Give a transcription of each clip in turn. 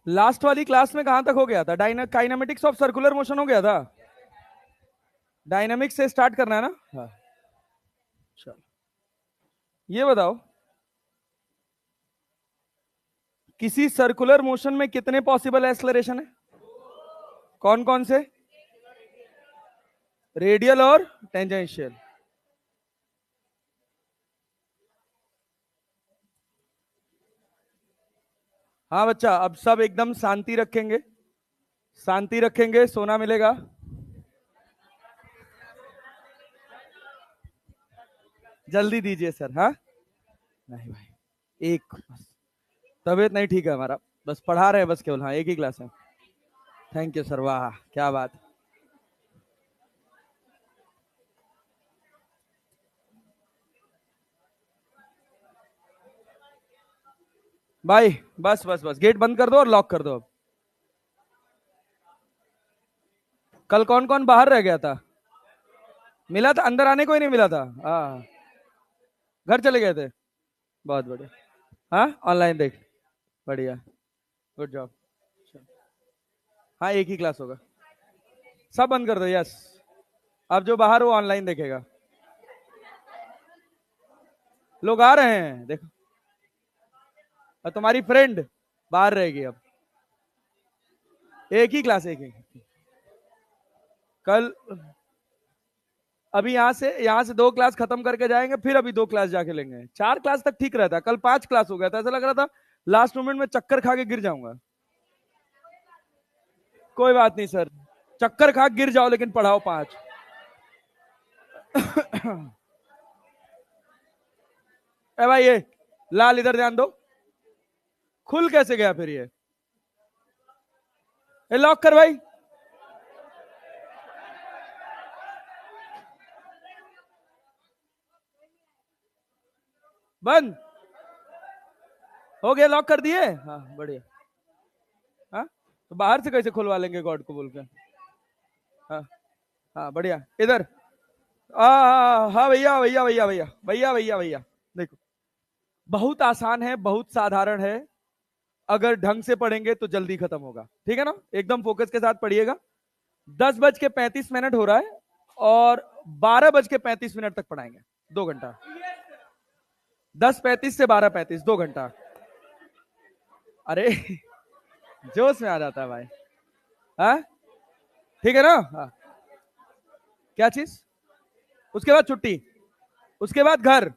Last वाली class में कहां तक हो गया था? काइनेमेटिक्स ऑफ सर्कुलर मोशन हो गया था। डायनामिक्स से स्टार्ट करना है ना? हाँ, चलो ये बताओ, किसी सर्कुलर मोशन में कितने पॉसिबल एक्सलरेशन है? कौन कौन से? रेडियल और टेंजेंशियल। हाँ बच्चा, अब सब एकदम शांति रखेंगे, शांति रखेंगे, सोना मिलेगा। जल्दी दीजिए सर। हाँ, नहीं भाई, एक बस, तबीयत नहीं ठीक है हमारा, बस पढ़ा रहे हैं बस केवल। हाँ, एक ही क्लास है। थैंक यू सर, वाह क्या बात। भाई बस बस बस, गेट बंद कर दो और लॉक कर दो अब। कल कौन कौन बाहर रह गया था? मिला था, अंदर आने को ही नहीं मिला था। हाँ, घर चले गए थे। बहुत बढ़िया। हाँ, ऑनलाइन देख, बढ़िया, गुड जॉब। हाँ, एक ही क्लास होगा। सब बंद कर दो, यस। अब जो बाहर वो ऑनलाइन देखेगा। लोग आ रहे हैं देखो, और तुम्हारी फ्रेंड बाहर रहेगी अब। एक ही क्लास, एक ही। कल अभी यहाँ से 2 क्लास खत्म करके जाएंगे, फिर अभी 2 क्लास जाके लेंगे। 4 क्लास तक ठीक रहता, कल 5 क्लास हो गया था, ऐसा लग रहा था लास्ट मोमेंट में चक्कर खा के गिर जाऊंगा। कोई बात नहीं सर, चक्कर खा गिर जाओ लेकिन पढ़ाओ 5। ए भाई, ये लाल इधर ध्यान दो। खुल कैसे गया फिर ये? लॉक कर भाई। बंद हो गया, लॉक कर दिए। हाँ बढ़िया। हाँ, तो बाहर से कैसे खुलवा लेंगे गॉड को बोल के? हाँ हाँ, बढ़िया। इधर हाँ भैया भैया भैया भैया भैया भैया भैया, देखो, बहुत आसान है, बहुत साधारण है। अगर ढंग से पढ़ेंगे तो जल्दी खत्म होगा, ठीक है ना? एकदम फोकस के साथ पढ़िएगा। 10:35 हो रहा है और 12:35 तक पढ़ाएंगे। 2 घंटा, 10:35 से 12:35, 2 घंटा। अरे जोश में आ जाता है भाई। हाँ, ठीक है ना? हाँ, क्या चीज? उसके बाद छुट्टी, उसके बाद घर,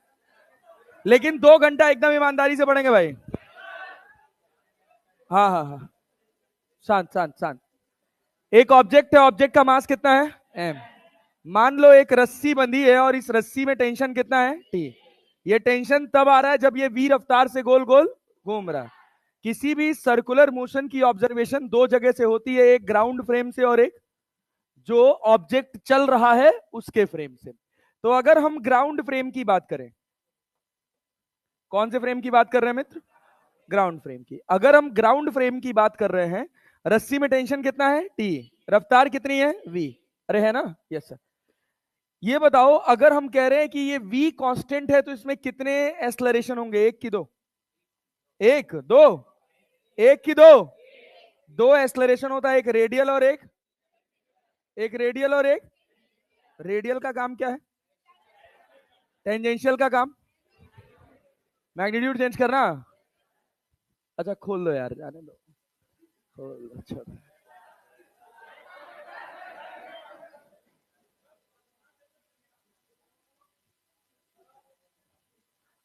लेकिन 2 घंटा एकदम ईमानदारी से पढ़ेंगे भाई। हाँ हाँ हाँ, शांत शांत शांत। एक ऑब्जेक्ट है, ऑब्जेक्ट का मास कितना है? एम। मान लो एक रस्सी बंधी है और इस रस्सी में टेंशन कितना है? टी। ये टेंशन तब आ रहा है जब ये वी रफ्तार से गोल गोल घूम रहा है। किसी भी सर्कुलर मोशन की ऑब्जर्वेशन 2 जगह से होती है, एक ग्राउंड फ्रेम से और एक जो ऑब्जेक्ट चल रहा है उसके फ्रेम से। तो अगर हम ग्राउंड फ्रेम की बात करें, कौन से फ्रेम की बात कर रहे हैं मित्र? ग्राउंड फ्रेम की। अगर हम ग्राउंड फ्रेम की बात कर रहे हैं, रस्सी में टेंशन कितना है? टी। रफ्तार कितनी है? वी। अरे है ना? Yes sir. ये बताओ, अगर हम कह रहे हैं कि ये v कांस्टेंट है तो इसमें कितने एक्सलरेशन होंगे? एक की दो? एक दो, एक की दो, दो एक्सलरेशन होता है, एक रेडियल और एक रेडियल और एक रेडियल का काम क्या है? टेंजेंशियल का काम मैग्नीट्यूड चेंज करना। अच्छा खोल दो यार, जाने दो, खोल दो। अच्छा,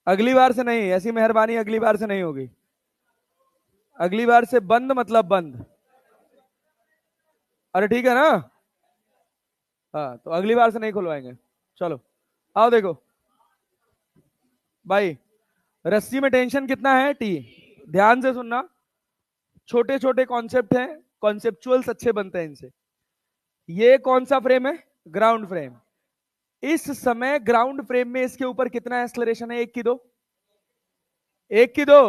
अगली बार से नहीं, ऐसी मेहरबानी अगली बार से नहीं होगी। अगली बार से बंद मतलब बंद। अरे ठीक है ना? हाँ, तो अगली बार से नहीं खुलवाएंगे। चलो आओ देखो भाई, रस्सी में टेंशन कितना है? टी। ध्यान से सुनना, छोटे छोटे कॉन्सेप्ट हैं, कॉन्सेप्चुअल्स अच्छे बनते हैं इनसे। ये कौन सा फ्रेम है? Ground frame. इस समय ग्राउंड फ्रेम में इसके ऊपर कितना एक्सलरेशन है? एक की दो, एक की दो,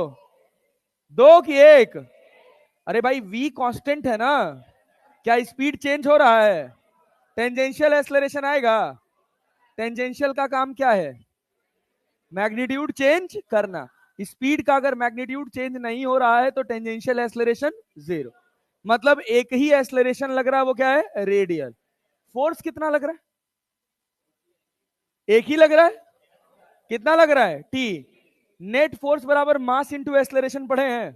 दो की एक। अरे भाई, v कांस्टेंट है ना, क्या स्पीड चेंज हो रहा है? टेंजेंशियल एक्सलरेशन आएगा। टेंजेंशियल का काम क्या है? मैग्नीट्यूड चेंज करना। स्पीड का अगर मैग्नीट्यूड चेंज नहीं हो रहा है तो टेंजेंशियल एक्सेलरेशन 0। मतलब एक ही एक्सेलरेशन लग रहा है, वो क्या है? रेडियल। फोर्स कितना लग रहा है? एक ही लग रहा है। कितना लग रहा है? टी। नेट फोर्स बराबर मास इंटू एक्सेलरेशन पढ़े हैं।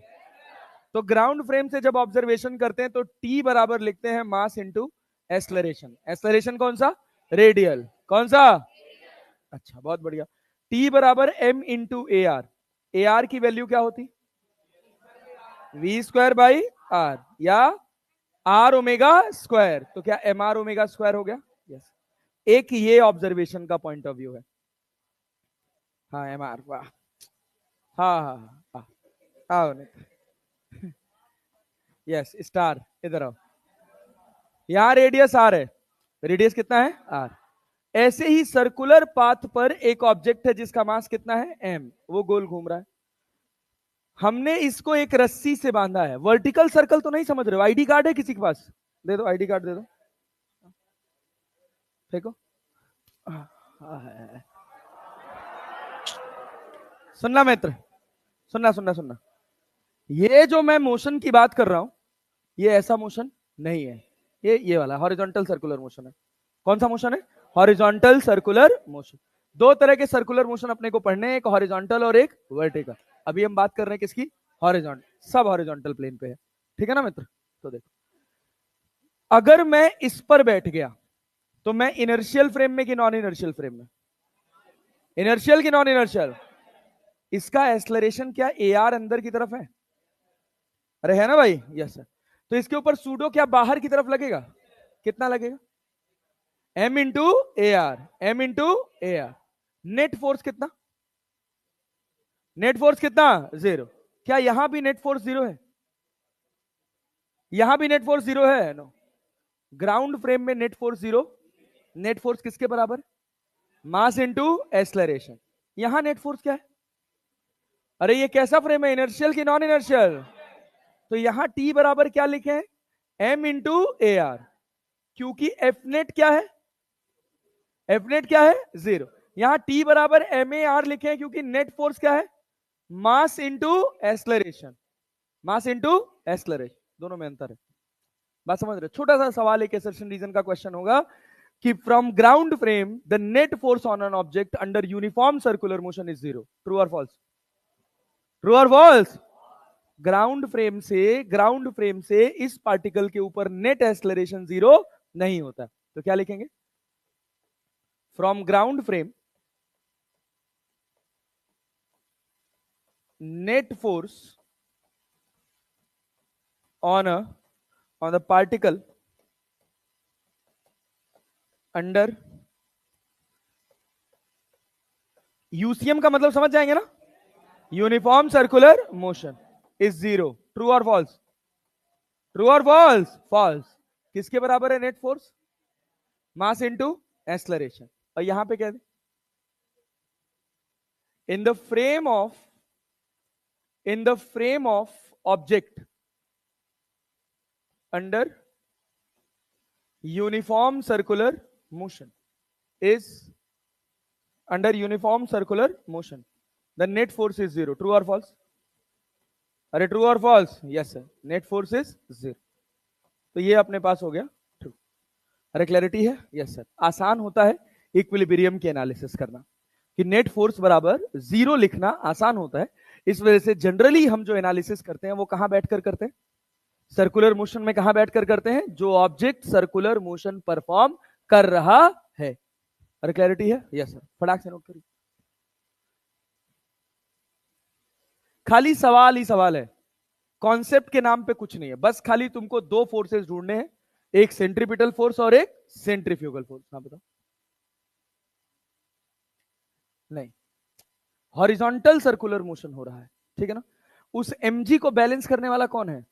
तो ग्राउंड फ्रेम से जब ऑब्जर्वेशन करते हैं तो टी बराबर लिखते हैं मास इंटू एक्सेलरेशन। एक्सेलरेशन कौन सा? रेडियल। कौन सा? अच्छा, बहुत बढ़िया। टी बराबर M into A R. A R की वैल्यू क्या होती? वी स्क्वायर बाई आर, या आर ओमेगा स्क्वायर। तो क्या एम आर ओमेगा स्क्वायर हो गया? यस। एक ये ऑब्जर्वेशन का पॉइंट ऑफ व्यू है। हाँ एम आर, वाह। हाँ हाँ हाँ आओ नहीं। यस स्टार, इधर आओ। यहां रेडियस आर है। रेडियस कितना है? आर। ऐसे ही सर्कुलर पाथ पर एक ऑब्जेक्ट है जिसका मास कितना है? एम। वो गोल घूम रहा है। हमने इसको एक रस्सी से बांधा है। वर्टिकल सर्कल तो नहीं समझ रहे हो? आईडी कार्ड है किसी के पास? दे दो आईडी कार्ड, दे दो। देखो, सुनना मित्र, सुनना सुनना सुनना। ये जो मैं मोशन की बात कर रहा हूं, ये ऐसा मोशन नहीं है। ये वाला हॉरिजॉन्टल सर्कुलर मोशन है। कौन सा मोशन है? Horizontal circular motion. दो तरह के सर्कुलर मोशन अपने को पढ़ने हैं, एक हॉरिजॉन्टल और एक वर्टिकल। अभी हम बात कर रहे हैं किसकी? हॉरिजॉन्टल। सब हॉरिजॉन्टल प्लेन पे है, ठीक है ना मित्र? तो देखो, अगर मैं इस पर बैठ गया तो मैं इनर्शियल फ्रेम में कि नॉन इनर्शियल फ्रेम में? इनर्शियल कि नॉन इनर्शियल? इसका एक्सेलरेशन क्या ए आर अंदर की तरफ है? अरे है ना भाई? Yes sir. तो इसके ऊपर सूडो क्या बाहर की तरफ लगेगा? कितना लगेगा? M into A R. M into A R. Net force कितना? नेट फोर्स कितना? 0। क्या यहां भी नेट फोर्स 0 है? यहां भी नेट फोर्स 0 है? नो। ग्राउंड फ्रेम में नेट फोर्स 0। नेट फोर्स किसके बराबर? Mass into acceleration. यहां नेट फोर्स क्या है? अरे ये कैसा फ्रेम है? इनर्शियल कि नॉन इनर्शियल? तो यहां टी बराबर क्या लिखे हैं? M into A R. क्योंकि एफ नेट क्या है? एफ नेट क्या है? 0। यहां टी बराबर एम ए आर लिखे हैं क्योंकि नेट फोर्स क्या है? Mass into acceleration. Mass into acceleration, दोनों में अंतर है। बात समझ रहे? छोटा सा सवाल, एक एसर्शन रीजन का क्वेश्चन होगा कि from ground frame the net force on an object under uniform circular motion is 0। True और फॉल्स? ट्रू और फॉल्स? ग्राउंड फ्रेम से इस पार्टिकल के ऊपर नेट एक्सेलरेशन 0 नहीं होता। तो क्या लिखेंगे? From ground frame net force on the particle under UCM का मतलब समझ जाएंगे ना? Uniform circular motion is 0। True और फॉल्स? ट्रू और फॉल्स? फॉल्स। किसके बराबर है net force? Mass into acceleration. और यहां पे क्या है? In the frame of object under uniform circular motion is under uniform circular motion the net force is 0। True और फॉल्स? अरे ट्रू और false? Yes sir, net force is 0। तो ये अपने पास हो गया ट्रू। अरे क्लैरिटी है? Yes sir. आसान होता है इक्विलिब्रियम की एनालिसिस करना, कि नेट फोर्स बराबर 0 लिखना आसान होता है। इस वजह से जनरली हम जो एनालिसिस करते हैं वो कहां बैठकर करते हैं? सर्कुलर मोशन में। कहां बैठकर करते हैं? जो ऑब्जेक्ट सर्कुलर मोशन परफॉर्म कर रहा है। अरे क्लैरिटी है? Yes sir. फटाक से नोट करिए, खाली सवाल ही सवाल है, कॉन्सेप्ट के नाम पे कुछ नहीं है। बस खाली तुमको दो फोर्सेस ढूंढने हैं, एक सेंट्रीपिटल फोर्स और एक सेंट्रीफ्यूगल फोर्स। हाँ बताओ। नहीं, हॉरिजॉन्टल सर्कुलर मोशन हो रहा है, ठीक है ना? उस mg को बैलेंस करने वाला कौन है?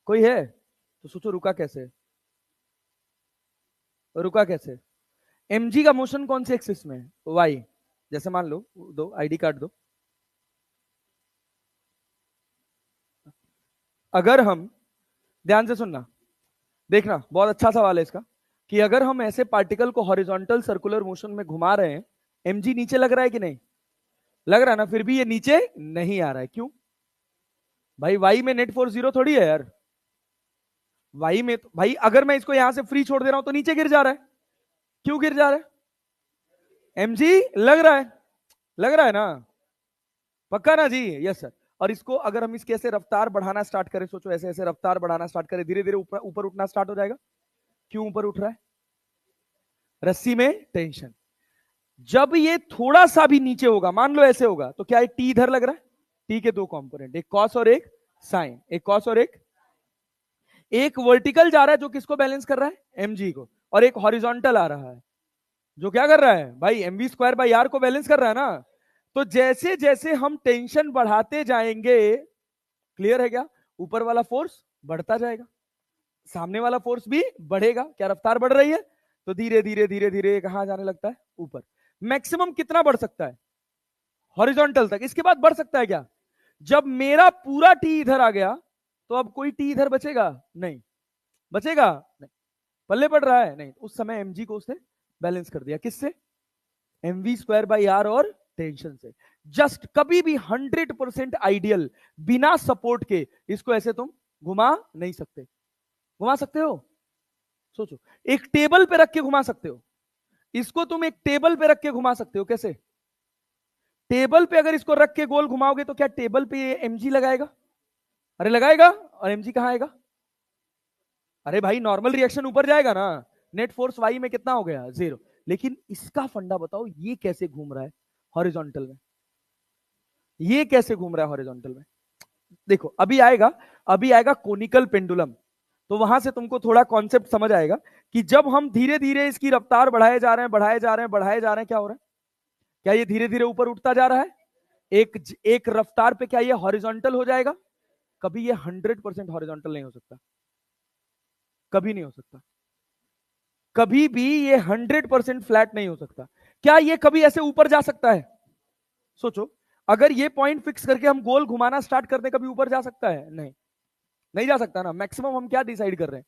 कोई है? तो सोचो रुका कैसे? रुका कैसे? mg का मोशन कौन से एक्सिस में है? y। जैसे मान लो, दो आईडी कार्ड दो। अगर हम, ध्यान से सुनना, देखना, बहुत अच्छा सवाल है इसका, कि अगर हम ऐसे पार्टिकल को हॉरिजॉन्टल सर्कुलर मोशन में घुमा रहे हैं, mg नीचे लग रहा है कि नहीं? लग रहा है ना, फिर भी ये नीचे नहीं आ रहा है, क्यों भाई? वाई में नेट फोर्स जीरो थोड़ी है यार। वाई में तो भाई अगर मैं इसको यहां से फ्री छोड़ दे रहा हूं तो नीचे गिर जा रहा है। क्यों गिर जा रहा है? एमजी लग रहा है, लग रहा है ना, पक्का ना जी? Yes sir. और इसको अगर हम इसके ऐसे रफ्तार बढ़ाना स्टार्ट करें, सोचो ऐसे ऐसे रफ्तार बढ़ाना स्टार्ट करें, धीरे धीरे ऊपर ऊपर उठना स्टार्ट हो जाएगा। क्यों ऊपर उठ रहा है? रस्सी में टेंशन। जब ये थोड़ा सा भी नीचे होगा, मान लो ऐसे होगा, तो क्या ये टी इधर लग रहा है? टी के दो कंपोनेंट, एक कॉस और एक साइन, एक कॉस और एक वर्टिकल जा रहा है जो किसको बैलेंस कर रहा है? एमजी को, और एक हॉरिजॉन्टल आ रहा है जो क्या कर रहा है भाई? एमवी स्क्वायर बाई आर को बैलेंस कर रहा है ना। तो जैसे जैसे हम टेंशन बढ़ाते जाएंगे, क्लियर है क्या, ऊपर वाला फोर्स बढ़ता जाएगा, सामने वाला फोर्स भी बढ़ेगा। क्या रफ्तार बढ़ रही है? तो धीरे धीरे धीरे धीरे कहां जाने लगता है? ऊपर। मैक्सिमम कितना बढ़ सकता है? हॉरिजॉन्टल तक। इसके बाद बढ़ सकता है क्या? जब मेरा पूरा टी इधर आ गया तो अब कोई टी इधर बचेगा नहीं, बचेगा नहीं, पल्ले पड़ रहा है नहीं। उस समय एमजी को उसने बैलेंस कर दिया, किससे? एमवी स्क्वायर बाई आर और टेंशन से। जस्ट कभी भी 100% आइडियल, बिना सपोर्ट के इसको ऐसे तुम घुमा नहीं सकते। घुमा सकते हो? सोचो, एक टेबल पे रख के घुमा सकते हो इसको, तुम एक टेबल पे रख के घुमा सकते हो, कैसे? टेबल पे अगर इसको रख के गोल घुमाओगे तो क्या टेबल पे एमजी लगाएगा? अरे लगाएगा। और एमजी कहां आएगा? अरे भाई नॉर्मल रिएक्शन ऊपर जाएगा ना। नेट फोर्स वाई में कितना हो गया? जीरो। लेकिन इसका फंडा बताओ, ये कैसे घूम रहा है हॉरिजॉन्टल में? ये कैसे घूम रहा है हॉरिजॉन्टल में? देखो अभी आएगा, अभी आएगा कोनिकल पेंडुलम, तो वहां से तुमको थोड़ा कॉन्सेप्ट समझ आएगा कि जब हम धीरे धीरे इसकी रफ्तार बढ़ाए जा रहे हैं, बढ़ाए जा रहे हैं, बढ़ाए जा रहे हैं, क्या हो रहा है? क्या ये धीरे धीरे ऊपर उठता जा रहा है? एक एक रफ्तार पे क्या ये हॉरिजॉन्टल हो जाएगा? कभी ये 100% हॉरिजॉन्टल नहीं हो सकता, कभी नहीं हो सकता, कभी भी ये 100% फ्लैट नहीं हो सकता। क्या ये कभी ऐसे ऊपर जा सकता है? सोचो, अगर ये पॉइंट फिक्स करके हम गोल घुमाना स्टार्ट करते, कभी ऊपर जा सकता है? नहीं, नहीं जा सकता ना। मैक्सिमम हम क्या डिसाइड कर रहे हैं?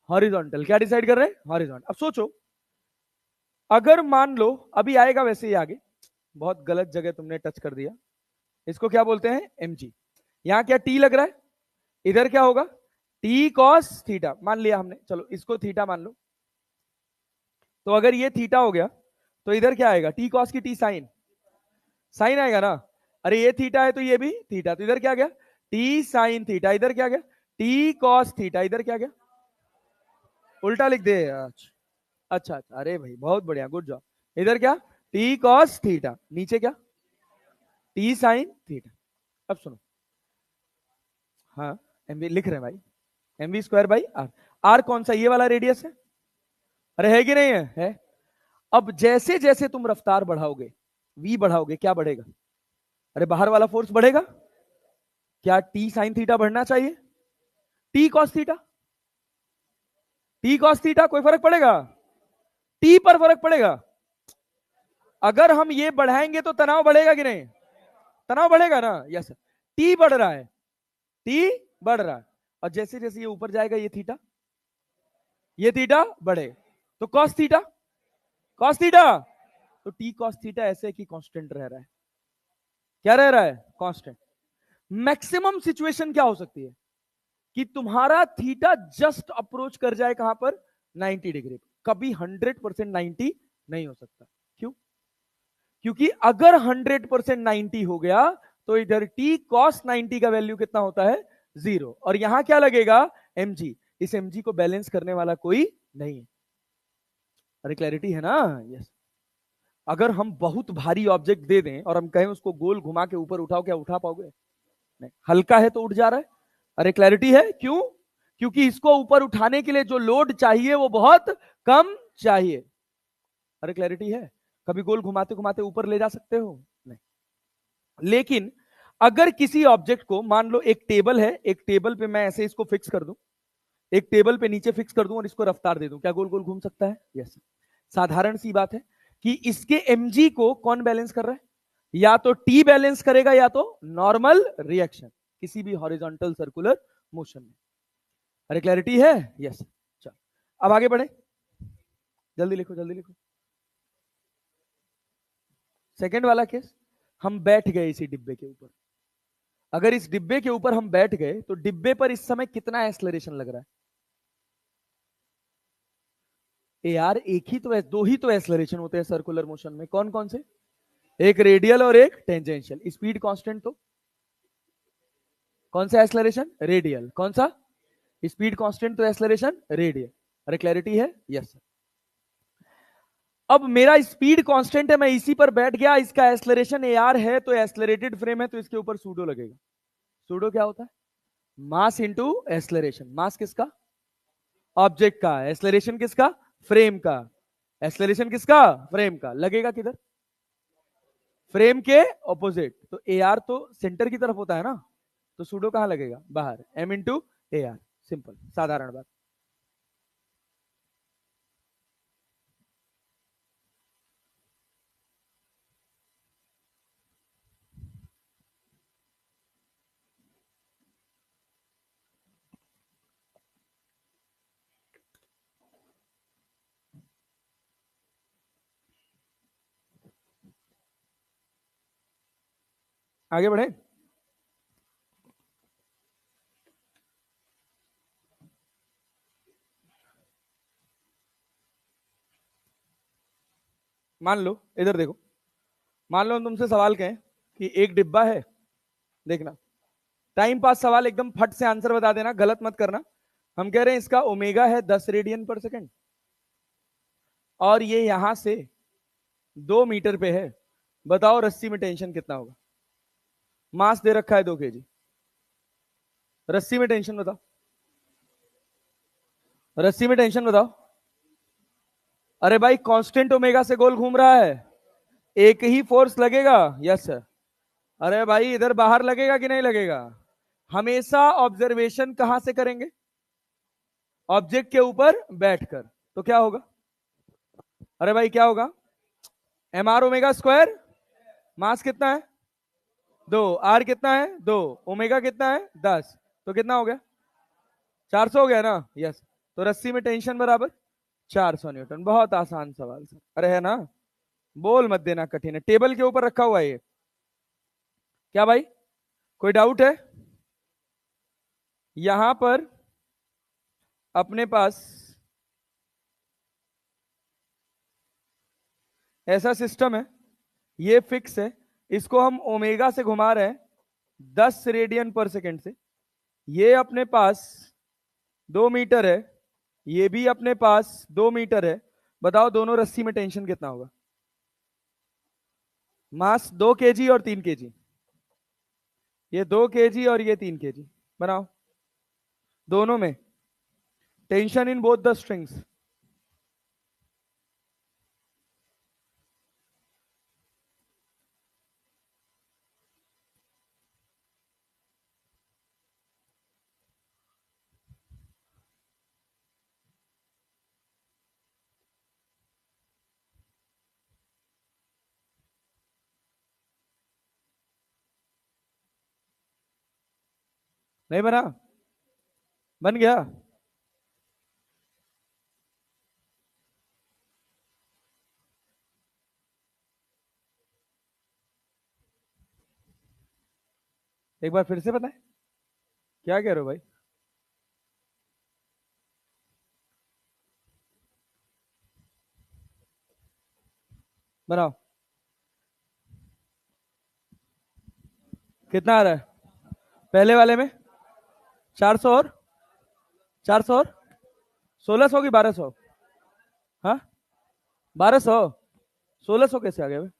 हॉरिजॉन्टल। क्या डिसाइड कर रहे हैं? हॉरिजॉन्टल। अब सोचो, अगर मान लो, अभी आएगा वैसे ही आगे, बहुत गलत जगह तुमने टच कर दिया। इसको क्या बोलते हैं? एमजी। यहां क्या टी लग रहा है? इधर क्या होगा? टी कॉस थीटा मान लिया हमने, चलो इसको थीटा मान लो। तो अगर ये थीटा हो गया तो इधर क्या आएगा? टी कॉस की टी साइन, साइन आएगा ना। अरे ये थीटा है तो ये भी थीटा, तो इधर क्या गया? T sine theta. इधर क्या गया? T cos theta. इधर क्या गया? उल्टा लिख दे। अच्छा अच्छा अच्छा, अरे भाई बहुत बढ़िया, गुड जॉब। इधर क्या? टी कॉस थीटा, नीचे क्या? T sine theta. अब सुनो, हाँ एमवी लिख रहे हैं भाई, MV square by R. R कौन सा? ये वाला रेडियस है। अरे है कि नहीं है? है। अब जैसे जैसे तुम रफ्तार बढ़ाओगे, वी बढ़ाओगे, क्या बढ़ेगा? अरे बाहर वाला फोर्स बढ़ेगा। क्या टी साइन थीटा बढ़ना चाहिए? T cos theta, T cos theta कोई फर्क पड़ेगा? टी पर फर्क पड़ेगा। अगर हम ये बढ़ाएंगे तो तनाव बढ़ेगा कि नहीं? तनाव बढ़ेगा ना। यस, टी बढ़ रहा है, टी बढ़ रहा है, और जैसे जैसे ये ऊपर जाएगा ये थीटा, ये थीटा बढ़े, तो कॉस थीटा, कॉस थीटा, तो टी कॉस थीटा ऐसे कि कांस्टेंट रह रहा है। क्या रह रहा है? कांस्टेंट। मैक्सिमम सिचुएशन क्या हो सकती है? कि तुम्हारा थीटा जस्ट अप्रोच कर जाए कहां पर? 90 डिग्री। कभी 100% 90 नहीं हो सकता। क्यों? क्योंकि अगर 100% 90 हो गया तो इधर टी कॉस 90 का वैल्यू कितना होता है? जीरो। और यहां क्या लगेगा? एमजी। इस एमजी को बैलेंस करने वाला कोई नहीं है। अरे क्लैरिटी है ना? यस। अगर हम बहुत भारी ऑब्जेक्ट दे दें और हम कहें उसको गोल घुमा के ऊपर उठाओ, क्या उठा पाओगे? नहीं। हल्का है तो उठ जा रहा है। अरे क्लैरिटी है? क्यों? क्योंकि इसको ऊपर उठाने के लिए जो लोड चाहिए वो बहुत कम चाहिए। अरे क्लैरिटी है? कभी गोल घुमाते घुमाते ऊपर ले जा सकते हो? नहीं। लेकिन अगर किसी ऑब्जेक्ट को, मान लो एक टेबल है, एक टेबल पे मैं ऐसे इसको फिक्स कर दूं, एक टेबल पे नीचे फिक्स कर दूं और इसको रफ्तार दे दूं, क्या गोल गोल घूम सकता है? यस। साधारण सी बात है कि इसके एमजी को कौन बैलेंस कर रहा है? या तो टी बैलेंस करेगा या तो नॉर्मल रिएक्शन, किसी भी हॉरिजॉन्टल सर्कुलर मोशन में। अरे क्लैरिटी है? यस। चलो अब आगे बढ़े, जल्दी लिखो जल्दी लिखो। सेकेंड वाला केस, हम बैठ गए इसी डिब्बे के ऊपर, अगर इस डिब्बे के ऊपर हम बैठ गए तो डिब्बे पर इस समय कितना एक्सलरेशन लग रहा है? यार एक ही तो, दो ही तो एक्सलरेशन होते हैं सर्कुलर मोशन में, कौन कौन से? एक रेडियल और एक टेंजेंशियल। स्पीड कांस्टेंट तो कौन सा एक्सलरेशन? रेडियल। कौन सा? स्पीड कांस्टेंट तो एक्सलरेशन रेडियल। अरे क्लैरिटी है? Yes sir. अब मेरा स्पीड कांस्टेंट है, मैं इसी पर बैठ गया, इसका एक्सलरेशन ए आर है, तो एक्सलरेटेड फ्रेम है तो इसके ऊपर सूडो लगेगा। सूडो क्या होता है? Mass into acceleration. मास किसका? ऑब्जेक्ट का। एक्सलरेशन किसका? फ्रेम का। एक्सलरेशन किसका? फ्रेम का। लगेगा किधर? फ्रेम के ऑपोजिट। तो ए आर तो सेंटर की तरफ होता है ना, तो सूडो कहां लगेगा? बाहर। M into A R. Simple, साधारण बात। आगे बढ़े। मान लो, इधर देखो, मान लो हम तुमसे सवाल कहें कि एक डिब्बा है, देखना टाइम पास सवाल, एकदम फट से आंसर बता देना, गलत मत करना। हम कह रहे हैं इसका ओमेगा है 10 रेडियन पर सेकंड, और ये यहां से 2 मीटर पे है। बताओ रस्सी में टेंशन कितना होगा? मास दे रखा है 2 kg, रस्सी में टेंशन बताओ। रस्सी में टेंशन बताओ। अरे भाई कांस्टेंट ओमेगा से गोल घूम रहा है, एक ही फोर्स लगेगा। Yes sir. अरे भाई इधर बाहर लगेगा कि नहीं लगेगा? हमेशा ऑब्जर्वेशन कहां से करेंगे? ऑब्जेक्ट के ऊपर बैठकर। तो क्या होगा? अरे भाई क्या होगा? M R omega square. Mass कितना है? 2। आर कितना है? 2। ओमेगा कितना है? 10। तो कितना हो गया? 400 हो गया ना? यस। तो रस्सी में टेंशन बराबर 400 न्यूटन। बहुत आसान सवाल सर। अरे है ना, बोल मत देना कठिन है, टेबल के ऊपर रखा हुआ है ये। क्या भाई, कोई डाउट है? यहां पर अपने पास ऐसा सिस्टम है, ये फिक्स है, इसको हम ओमेगा से घुमा रहे हैं 10 रेडियन पर सेकेंड से। ये अपने पास 2 मीटर है, ये भी अपने पास 2 मीटर है। बताओ दोनों रस्सी में टेंशन कितना होगा? मास 2 kg और 3 kg। ये 2 kg और ये 3 kg। बनाओ दोनों में tension in both the strings. नहीं बना? बन गया? एक बार फिर से बताएं, क्या कह रहे हो भाई? बनाओ। कितना आ रहा है पहले वाले में? 400 और 400 और 1600 की 1200? हाँ 1200। 1600 कैसे आ गया भाई?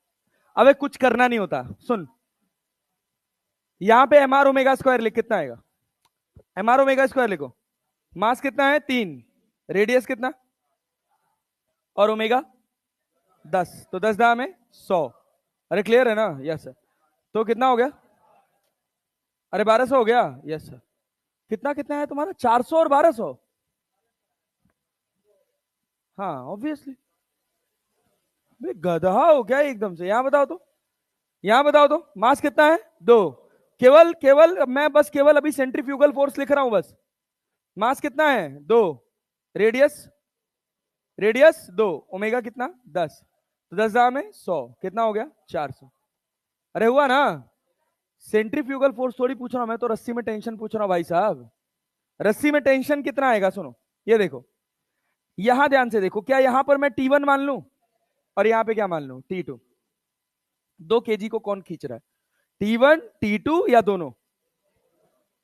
अबे कुछ करना नहीं होता, सुन। यहां पे एम आर ओमेगा स्क्वायर लिख, कितना आएगा? एम आर ओमेगा स्क्वायर लिखो। मास कितना है? 3। रेडियस कितना? और ओमेगा 10, तो 10 दाम है 100। अरे क्लियर है ना? Yes sir. तो कितना हो गया? अरे 1200 हो गया। Yes sir. कितना कितना है तुम्हारा? 400 और 1200? हाँ ऑब्वियसली। गधा हो क्या एकदम से? यहां बताओ तो, यहां बताओ तो मास कितना है? 2। केवल केवल मैं बस केवल अभी सेंट्रीफ्यूगल फोर्स लिख रहा हूं बस। मास कितना है? 2। Radius, radius 2। ओमेगा कितना? 10। तो 10 दाम है 100। कितना हो गया? 400। अरे हुआ ना। सेंट्रीफ्यूगल फोर्स थोड़ी पूछ रहा हूं मैं, तो रस्सी में टेंशन पूछ रहा हूं भाई साहब। रस्सी में टेंशन कितना आएगा, सुनो ये देखो, यहां ध्यान से देखो, क्या यहां पर मैं T1 मान लूं और यहां पे क्या मान लूं, T2। 2 kg को कौन खींच रहा है, T1 T2 या दोनों?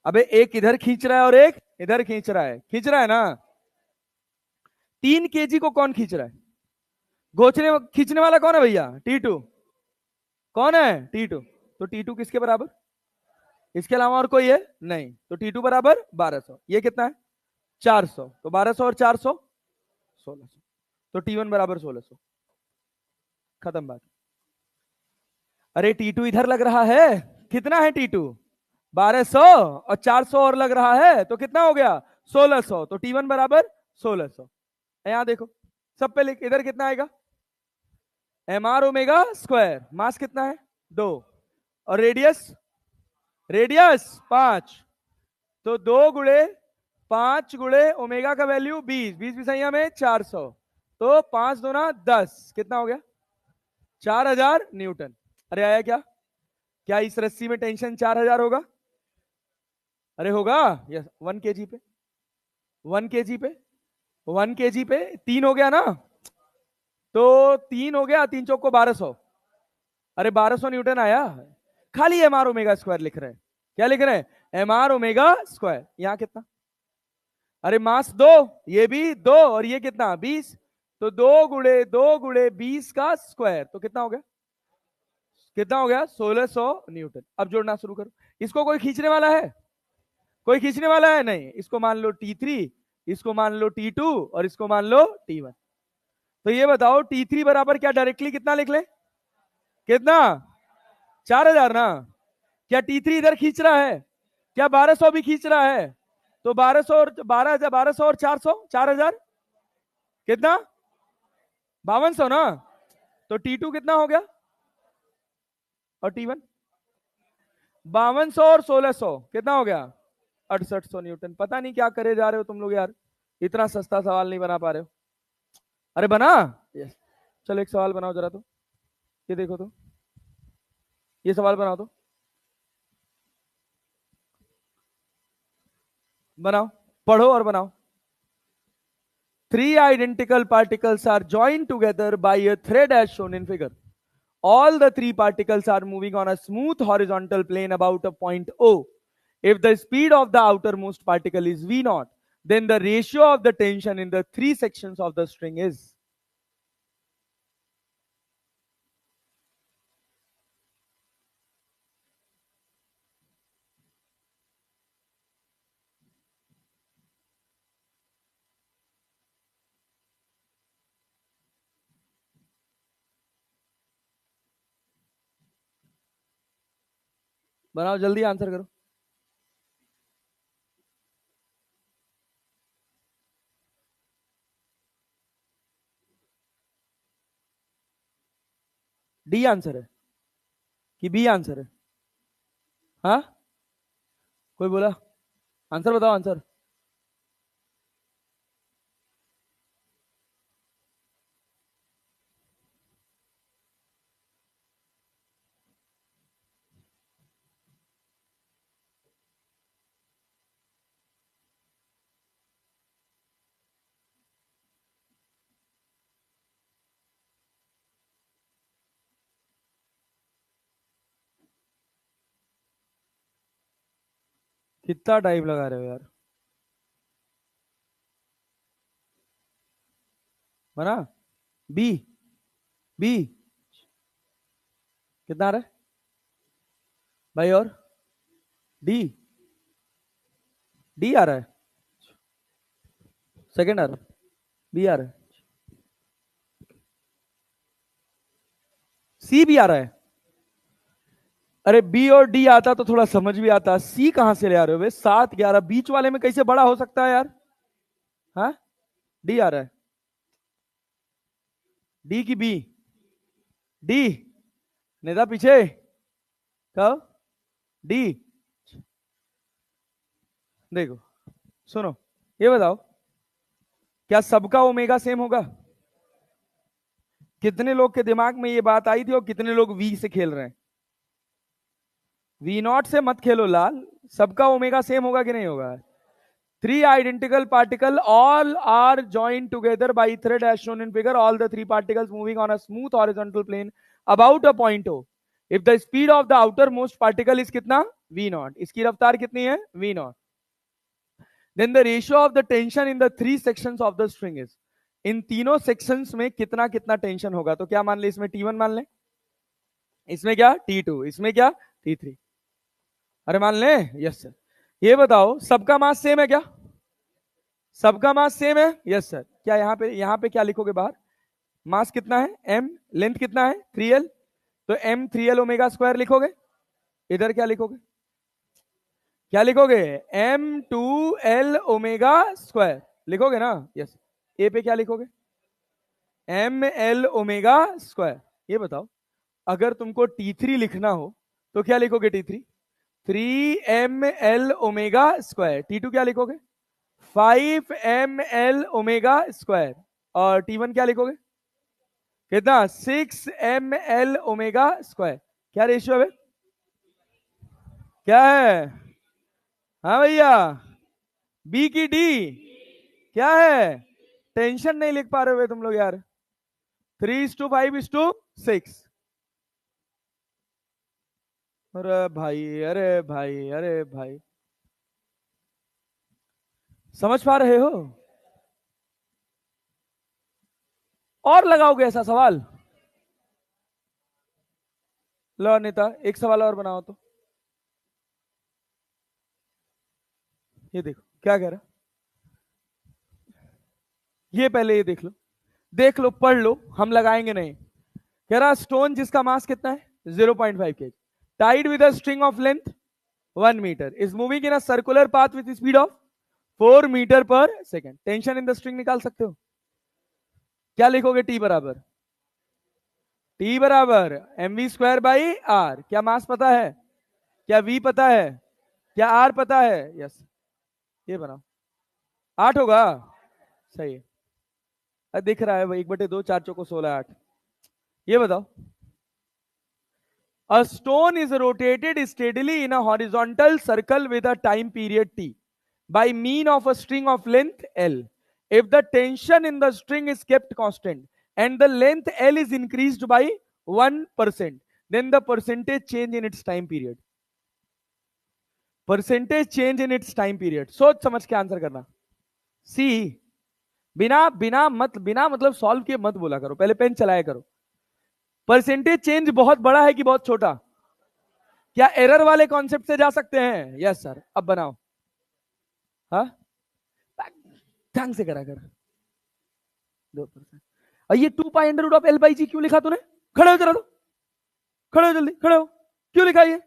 अबे एक इधर खींच रहा है और एक इधर खींच रहा है ना। 3 kg को कौन खींच रहा है, घोचने खींचने वाला कौन है भैया, T2। कौन है, T2। तो T2 किसके बराबर, इसके अलावा और कोई है नहीं, तो T2 बराबर 1200। ये कितना है 400, तो 1200 और 400 1600, तो T1 बराबर 1600। खत्म बात। अरे T2 इधर लग रहा है, कितना है T2, 1200, और 400 और लग रहा है, तो कितना हो गया 1600, तो T1 बराबर 1600। यहां देखो, सब पे लिख, इधर कितना आएगा, mr ओमेगा स्क्वायर, मास कितना है 2, और रेडियस, रेडियस 5, तो 2 × 5 × ओमेगा का वैल्यू 20, 20 भी सही में 400, तो 5 दूना 10, कितना हो गया 4000 न्यूटन। अरे आया क्या, क्या इस रस्सी में टेंशन 4000 होगा, अरे होगा, यस 1 kg पे, 1 kg पे, 1 kg पे 3 हो गया ना, तो 3 हो गया, 3 चौक को 1200, अरे 1200 न्यूटन आया। खाली mr ओमेगा स्क्वायर लिख रहे हैं, क्या लिख रहे हैं, mr ओमेगा स्क्वायर। यहां कितना, अरे मास 2, ये भी 2, और ये कितना 20, तो 2 × 20 का स्क्वायर, तो कितना हो गया, कितना हो गया 1600 न्यूटन। अब जोड़ना शुरू करो, इसको कोई खींचने वाला है, कोई खींचने वाला है नहीं, इसको मान लो T3, इसको मान लो T2, और इसको मान लो T1। तो ये बताओ T3 बराबर क्या, डायरेक्टली कितना लिख ले, कितना 4000 ना। क्या T3 इधर खींच रहा है, क्या 1200 भी खींच रहा है, तो 1200 और 12,000, 1200 और 400 4000, कितना 5200 ना, तो T2 कितना हो गया, और T1 5200 और 1600 कितना हो गया 6800 न्यूटन। पता नहीं क्या करे जा रहे हो तुम लोग यार, इतना सस्ता सवाल नहीं बना पा रहे हो। अरे बना, यस, चलो एक सवाल बनाओ जरा, तो ये देखो, तो ये सवाल बनाओ, तो बनाओ, पढ़ो और बनाओ। 3 identical particles are joined together by a thread as shown in figure. All the 3 particles are moving on a smooth horizontal plane about a point O. If the speed of the outermost particle is V0, then the ratio of the tension in the 3 sections of the string is. बनाओ जल्दी, answer करो। D answer है कि B answer है, हाँ कोई बोला, answer बताओ, आंसर। कितना टाइम लगा रहे हो यार, बना बी, बी कितना आ रहा है भाई, और डी, डी आ रहा है, सेकंड आ रहा है, बी आ रहा है, सी भी आ रहा है। अरे बी और डी आता तो थोड़ा समझ भी आता, सी कहां से ले आ रहे हो बे, 7 11 बीच वाले में कैसे बड़ा हो सकता है यार, हाँ डी आ रहा है, डी की बी, डी नेता पीछे, कब डी, देखो सुनो, ये बताओ क्या सबका ओमेगा सेम होगा, कितने लोग के दिमाग में ये बात आई थी और कितने लोग वी से खेल रहे हैं, वी नॉट से मत खेलो लाल, सबका ओमेगा सेम होगा कि नहीं होगा? Three identical particle all are joined together by thread as shown in figure. All the three particles moving on a smooth horizontal plane about a point O. If the speed of the outermost particle is कितना? V naught. इसकी रफ्तार कितनी है? V naught. Then the ratio of the tension in the three sections of the string is. इन तीनों sections में कितना कितना tension होगा? तो क्या मान ले? इसमें T1 मान ले, इसमें क्या T2, इसमें क्या T3. अरे मान ले, यस सर. ये बताओ सबका मास सेम है क्या? सबका मास सेम है, यस सर. क्या यहाँ पे क्या लिखोगे बाहर? मास कितना है? m. लेंथ कितना है? 3l. तो m 3l ओमेगा स्क्वायर लिखोगे. इधर क्या लिखोगे? क्या लिखोगे? m 2l ओमेगा स्क्वायर लिखोगे ना? यस. ए पे क्या लिखोगे? m l omega square. ये बताओ अगर तुमको T3 लिखना हो तो क्या लिखोगे? T3 3ml omega square. T2 क्या लिखोगे? 5ml omega square. और T1 क्या लिखोगे? कितना? 6ml omega square. क्या रेशियो है? क्या है? हाँ भैया, बी की डी क्या है? टेंशन नहीं लिख पा रहे हो तुम लोग यार. 3:5:6. अरे भाई, अरे भाई, अरे भाई, समझ पा रहे हो? और लगाओगे ऐसा सवाल? लो अनिता, एक सवाल और बनाओ तो. ये देखो क्या कह रहा. ये पहले ये देख लो पढ़ लो, हम लगाएंगे नहीं. कह रहा स्टोन जिसका मास कितना है? 0.5 kg, tied with a string of length 1 metre, is moving in a circular path with speed of 4 metre per second. Tension in the string निकाल सकते हो. क्या लिखोगे? टी बराबर mv स्क्वायर बाई आर. क्या मास पता है? क्या v पता है? क्या r पता है? यस. ये बनाओ. 8 होगा. सही है. दिख रहा है भाई, 1/2, 4 चौको 16, 8. ये बताओ a stone is rotated steadily in a horizontal circle with a time period t by mean of a string of length l. If the tension in the string is kept constant and the length l is increased by 1%, then the percentage change in its time period. Percentage change in its time period. सोच समझ के answer करना. सी. बिना मतलब solve किए मत बोला करो, पहले पेन चलाया करो. परसेंटेज चेंज बहुत बड़ा है कि बहुत छोटा? क्या एरर वाले कॉन्सेप्ट से जा सकते हैं? Yes sir. अब बनाओ. हाँ, ढंग से करा कर. 2%. और ये 2π√L/G क्यों लिखा तूने? खड़े हो जरा, तो खड़े हो, जल्दी खड़े हो. क्यों लिखा ये?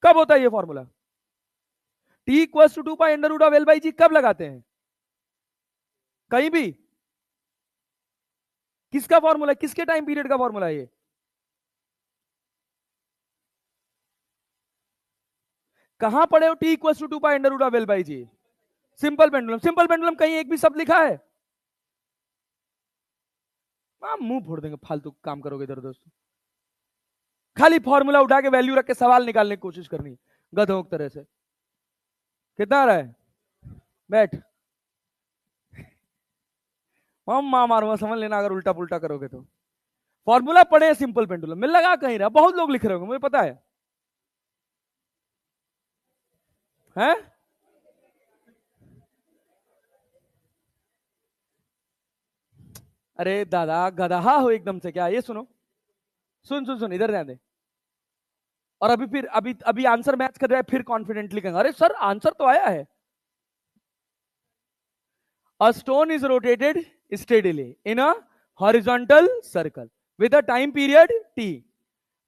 कब होता है ये फॉर्मूला? T = 2π√L/G कब लगाते हैं? कहीं भी. किसका फॉर्मूला? किसके टाइम पीरियड का फॉर्मूला है ये? कहां पढ़े हो T = 2π√L/G? Simple pendulum. Simple pendulum कहीं एक भी शब्द लिखा है? मुंह फोड़ देंगे, फालतू काम करोगे इधर दोस्तों. खाली फॉर्मूला उठा के वैल्यू रख के सवाल निकालने की कोशिश करनी गधों की तरह से. कितना आ रहा है? बैठ. मारूंगा समझ लेना अगर उल्टा पुल्टा करोगे तो. फॉर्मूला पढ़े सिंपल पेंडुलम में, लगा कहीं रहा. बहुत लोग लिख रहे होंगे, मुझे पता है. हैं? अरे दादा गधा हो एकदम से क्या? ये सुनो, सुन सुन सुन, इधर ध्यान दे. और अभी आंसर मैच कर रहा है, फिर कॉन्फिडेंटली कहेंगे अरे सर आंसर तो आया है. A stone is rotated steadily in a horizontal circle with a time period t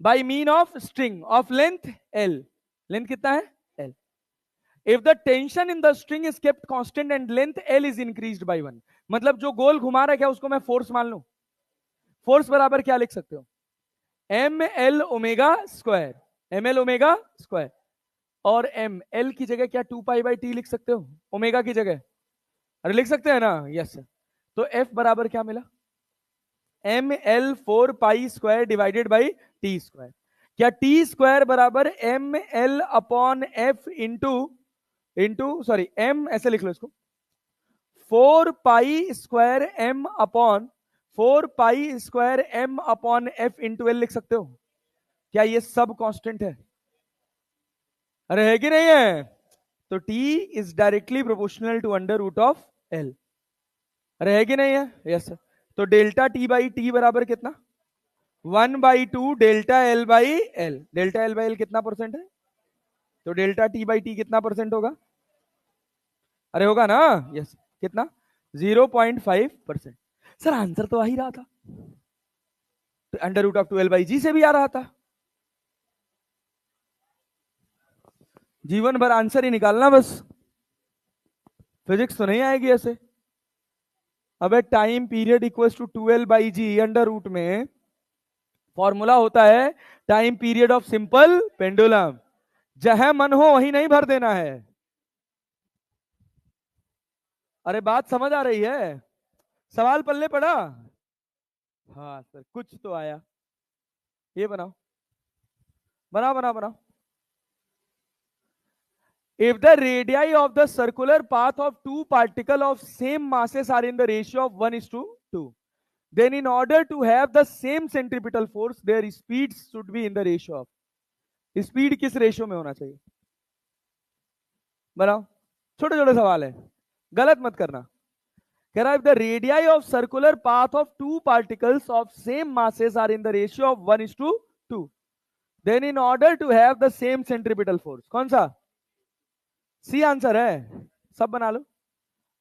by mean of string of length L. Length कितना है? L. If the tension in the string is kept constant and length L is increased by 1. मतलब जो गोल घुमा रहा है क्या उसको मैं फोर्स मान लूं? फोर्स बराबर क्या लिख सकते हो? ml omega square. ml omega square. और ml की जगह क्या 2π/t लिख सकते हो? ओमेगा की जगह. अरे लिख सकते हैं ना? Yes sir. तो F बराबर क्या मिला? ml 4π² divided by T square. क्या टी स्क्वायर बराबर m l upon F into sorry m, ऐसे लिख लो इसको, 4 pi square m upon F into l लिख सकते हो? क्या ये सब कांस्टेंट है? अरे है कि नहीं है? तो T is directly proportional to under root of L। अरे है कि नहीं है? Yes sir. तो डेल्टा T बाई टी बराबर कितना? 1/2 delta L by L. Delta L by L कितना परसेंट है? तो डेल्टा T बाई टी कितना परसेंट होगा? अरे होगा ना? यस। कितना? 0.5%। सर आंसर तो आ ही रहा था, तो अंडर रूट ऑफ 12/g से भी आ रहा था। जीवन भर आंसर ही निकालना बस, फिजिक्स तो नहीं आएगी ऐसे। अबे time period equals to 12/g under root में फॉर्मूला होता है time period of simple pendulum. जहां मन हो वहीं नहीं भर देना है। अरे बात समझ आ रही है? सवाल पल्ले पड़ा? हाँ सर कुछ तो आया। ये बनाओ, बनाओ बनाओ बनाओ। If the radii of the circular path of two particles of same masses are in the ratio of 1:2, then in order to have the same centripetal force, their speeds should be in the ratio of। Speed किस ratio में होना चाहिए? बनाओ, छोटे छोटे सवाल है, गलत मत करना। कह रहा है if the radii of circular path of two particles of same masses are in the ratio of 1:2, then in order to have the same centripetal force। कौन सा? सी आंसर है, सब बना लो।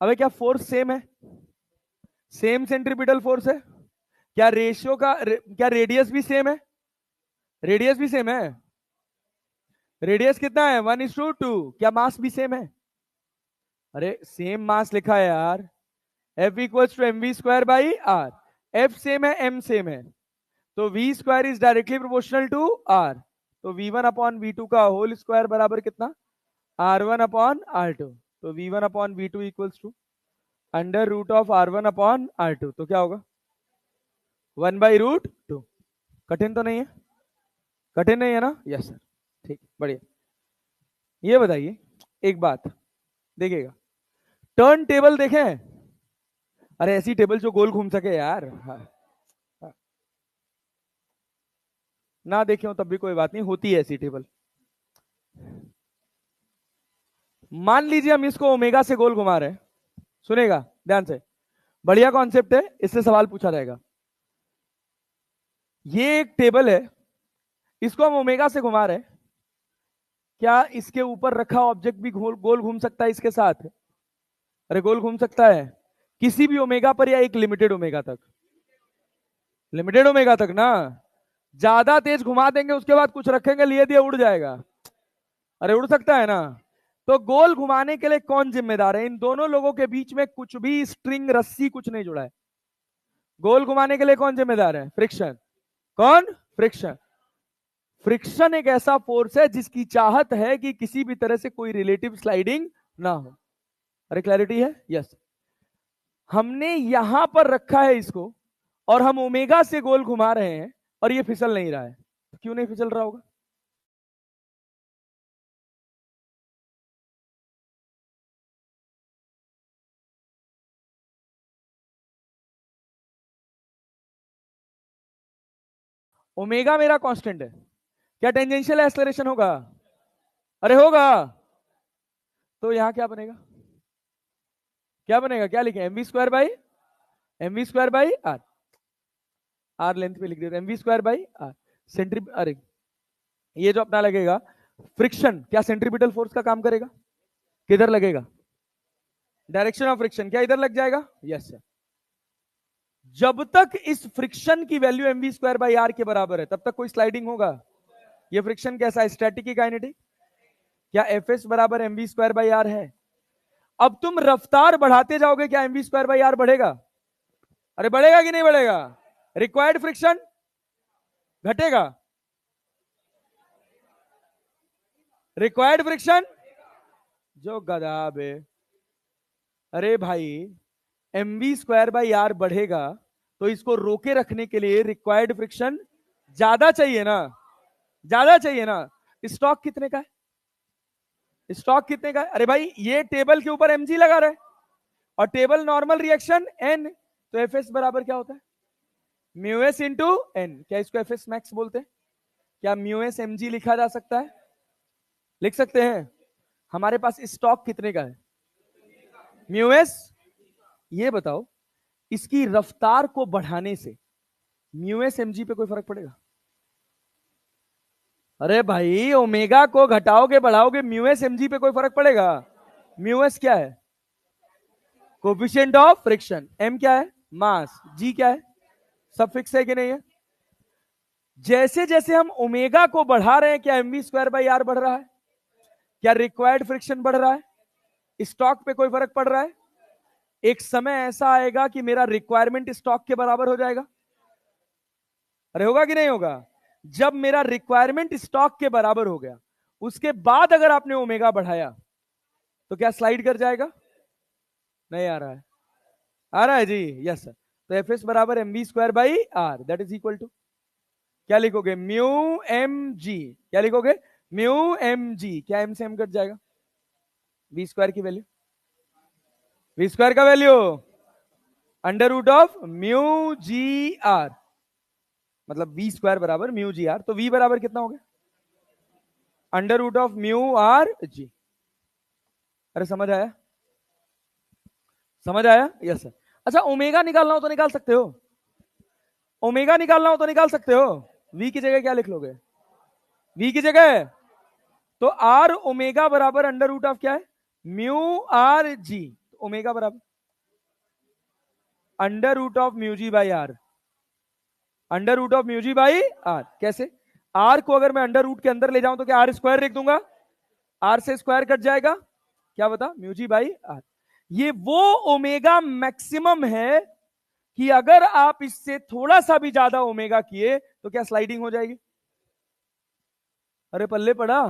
अबे क्या फोर्स सेम है? सेम सेंट्रीपिटल फोर्स है। क्या रेशियो का क्या रेडियस भी सेम है? रेडियस भी सेम है। रेडियस कितना है? 1:2। क्या मास भी सेम है? अरे सेम मास लिखा है यार, F equals to M we square by R. F same है, एम सेम है, तो V square is directly proportional to R. तो V1 अपॉन V2 का होल स्क्वायर बराबर कितना? R1 upon R2। तो V1 upon V2 equals to under root of R1 upon R2। तो क्या होगा? 1/√2। कठिन तो नहीं है? कठिन नहीं है ना? यस सर, ठीक, बढ़िया। ये बताइए एक बात, देखिएगा टर्न टेबल देखें? अरे ऐसी टेबल जो गोल घूम सके यार। हाँ, हाँ। ना देखे हो तब भी कोई बात नहीं, होती है ऐसी टेबल। मान लीजिए हम इसको ओमेगा से गोल घुमा रहे हैं, सुनेगा ध्यान से, बढ़िया कॉन्सेप्ट है, इससे सवाल पूछा जाएगा। ये एक टेबल है, इसको हम ओमेगा से घुमा रहे हैं, क्या इसके ऊपर रखा ऑब्जेक्ट भी गोल घूम सकता है इसके साथ? अरे गोल घूम सकता है किसी भी ओमेगा पर, या एक लिमिटेड ओमेगा तक? लिमिटेड ओमेगा तक ना। ज्यादा तेज घुमा देंगे उसके बाद कुछ रखेंगे लिए दिए उड़ जाएगा। अरे उड़ सकता है ना। तो गोल घुमाने के लिए कौन जिम्मेदार है? इन दोनों लोगों के बीच में कुछ भी स्ट्रिंग रस्सी कुछ नहीं जुड़ा है। गोल घुमाने के लिए कौन जिम्मेदार है? फ्रिक्शन। कौन? फ्रिक्शन। फ्रिक्शन एक ऐसा फोर्स है जिसकी चाहत है कि किसी भी तरह से कोई रिलेटिव स्लाइडिंग ना हो। अरे क्लैरिटी है? यस। हमने यहां पर रखा है इसको, और हम ओमेगा से गोल घुमा रहे हैं, और ये फिसल नहीं रहा है। तो क्यों नहीं फिसल रहा होगा? ओमेगा मेरा कांस्टेंट है, क्या टेंजेंशियल एक्सेलरेशन होगा? अरे होगा। तो यहां क्या बनेगा? क्या बनेगा? क्या लिखे? mv² by R. Are length पे लिख दिया, mv² बाई आर। सेंट्री, अरे ये जो अपना लगेगा फ्रिक्शन, क्या सेंट्रीपिटल फोर्स का काम करेगा? किधर लगेगा? डायरेक्शन ऑफ फ्रिक्शन, क्या इधर लग जाएगा? Yes sir. जब तक इस फ्रिक्शन की वैल्यू mv² बाई आर के बराबर है तब तक कोई स्लाइडिंग होगा? ये फ्रिक्शन कैसा है? स्टैटिक की काइनेटिक? क्या Fs बराबर mv² बाई आर है? अब तुम रफ्तार बढ़ाते जाओगे, क्या mv² बाई आर बढ़ेगा? अरे बढ़ेगा कि नहीं बढ़ेगा? रिक्वायर्ड फ्रिक्शन घटेगा, रिक्वायर्ड फ्रिक्शन जो गधा बे। अरे भाई mv² बाई आर बढ़ेगा तो इसको रोके रखने के लिए रिक्वायर्ड फ्रिक्शन ज्यादा चाहिए ना। ज्यादा चाहिए ना। स्टॉक कितने का है? स्टॉक कितने का है? अरे भाई ये टेबल के ऊपर mg लगा रहा है और टेबल नॉर्मल रिएक्शन n, तो एफएस बराबर क्या होता है? Mu S into N. क्या इसको एफएस मैक्स बोलते हैं? क्या म्यू एस एमजी लिखा जा सकता है? लिख सकते हैं। हमारे पास स्टॉक कितने का है? Mu S. ये बताओ इसकी रफ्तार को बढ़ाने से म्यू एस एमजी पे कोई फर्क पड़ेगा? अरे भाई ओमेगा को घटाओगे बढ़ाओगे म्यू एस एमजी पे कोई फर्क पड़ेगा? म्यू एस क्या है? Coefficient of friction. एम क्या है? मास। जी क्या है? सब फिक्स है कि नहीं है? जैसे जैसे हम ओमेगा को बढ़ा रहे हैं क्या M we square by R बढ़ रहा है? क्या रिक्वायर्ड फ्रिक्शन बढ़ रहा है? स्टॉक पे कोई फर्क पड़ रहा है? एक समय ऐसा आएगा कि मेरा रिक्वायरमेंट स्टॉक के बराबर हो जाएगा। अरे होगा कि नहीं होगा? जब मेरा रिक्वायरमेंट स्टॉक के बराबर हो गया उसके बाद अगर आपने ओमेगा बढ़ाया तो क्या स्लाइड कर जाएगा? नहीं आ रहा है? आ रहा है जी, यस सर। तो एफ एस बराबर M we square by R, that is equal to क्या लिखोगे? Mu M G. क्या लिखोगे? Mu M G. क्या एम से एम कट जाएगा? वी स्क्वायर की वैल्यू, वी स्क्वायर का value under root of mu G R, मतलब वी स्क्वायर बराबर म्यू जी आर। तो वी बराबर कितना हो गया? Under root of mu R G. अरे समझ आया? समझ आया? Yes sir. अच्छा ओमेगा निकालना हो तो निकाल सकते हो, ओमेगा निकालना हो तो निकाल सकते हो। वी की जगह क्या लिख लोगे? वी की जगह तो आर ओमेगा बराबर अंडर रूट ऑफ क्या है? Mu R G. ओमेगा बराबर under root of mu G by R, under root of mu G by R. कैसे? आर को अगर मैं अंडर रूट के अंदर ले जाऊं तो क्या आर स्क्वायर लिख दूंगा? आर से स्क्वायर कट जाएगा, क्या बता? Mu G by R. ये वो ओमेगा मैक्सिमम है कि अगर आप इससे थोड़ा सा भी ज्यादा ओमेगा किए तो क्या स्लाइडिंग हो जाएगी? अरे पल्ले पड़ा।